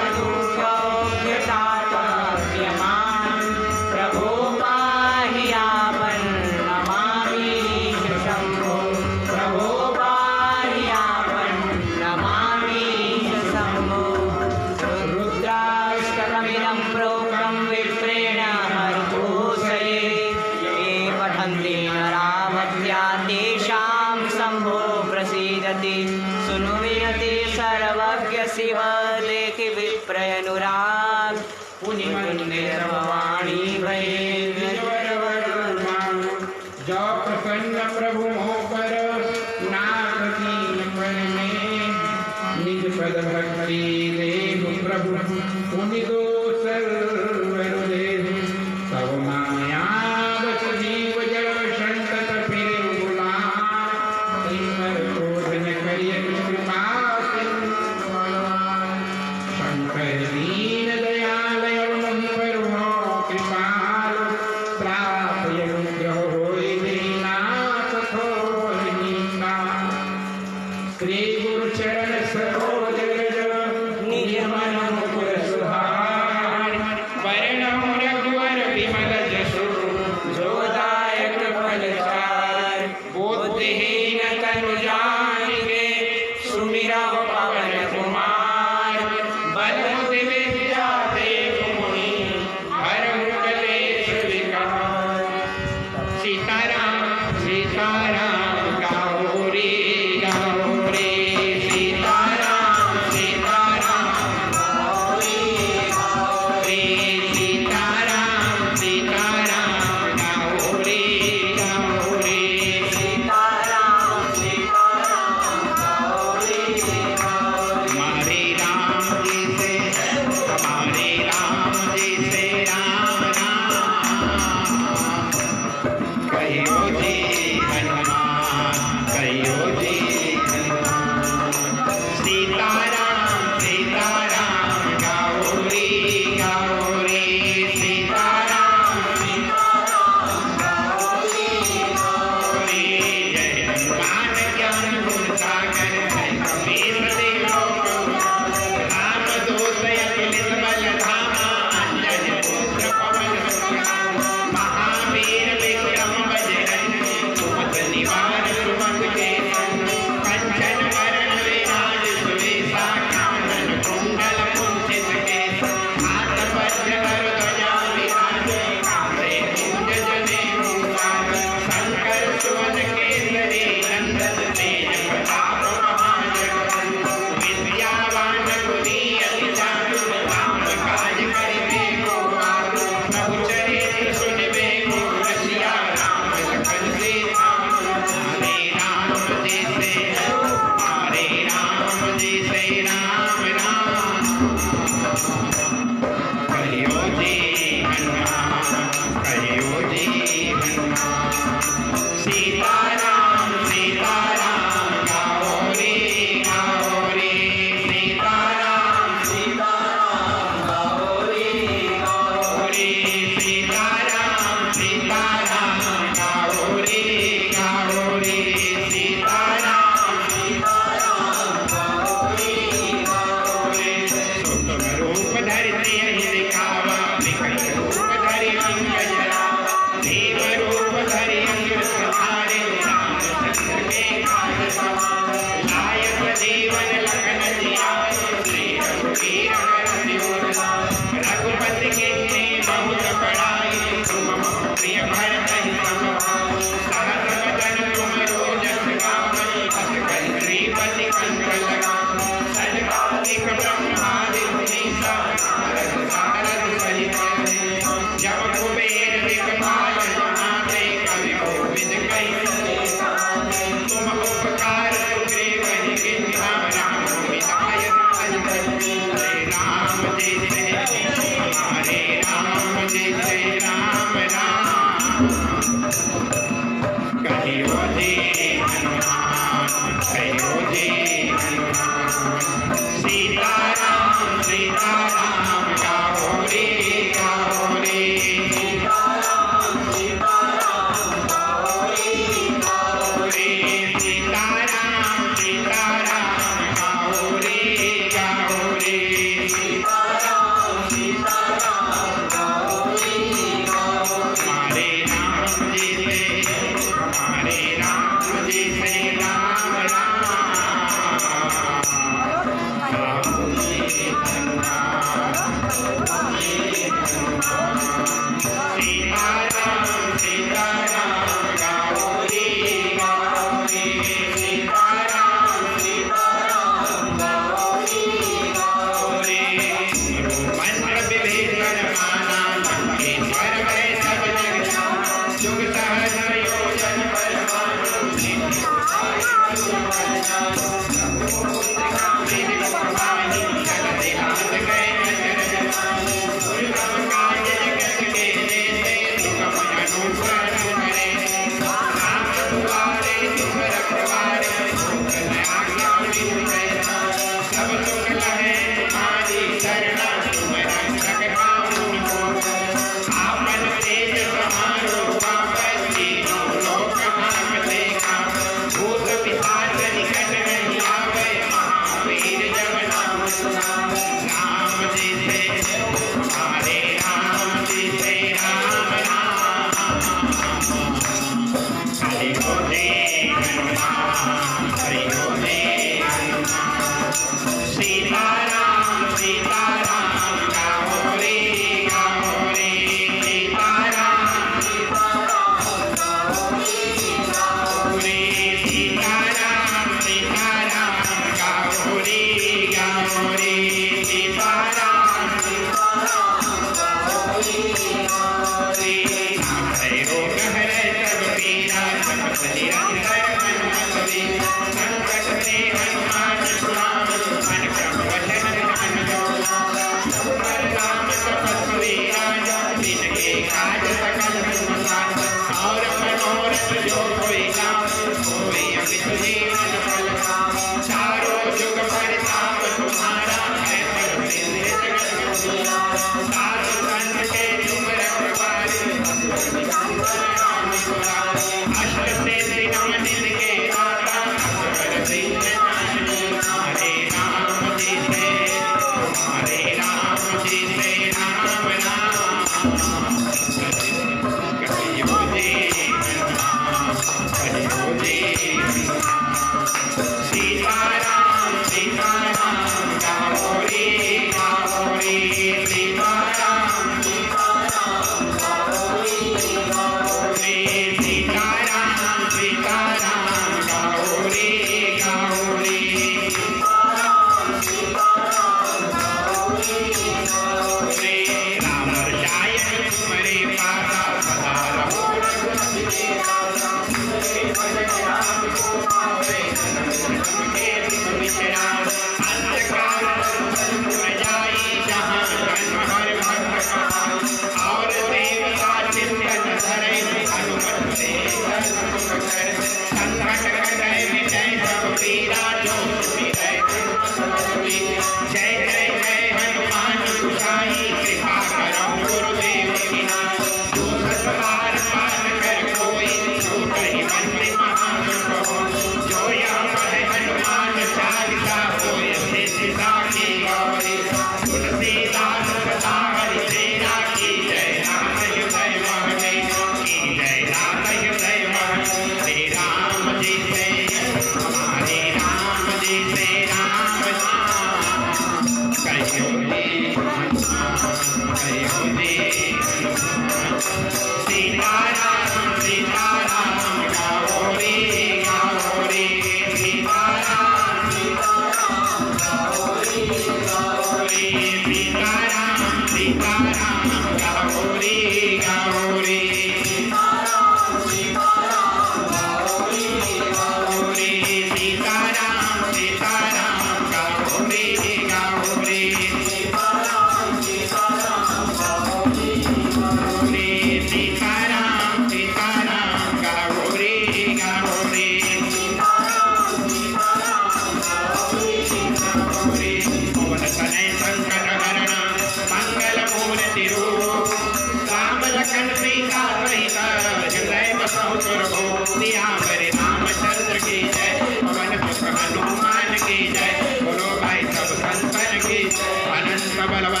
हनुमान की जय। बोलो भाई सब संतन की। अनंत बलवा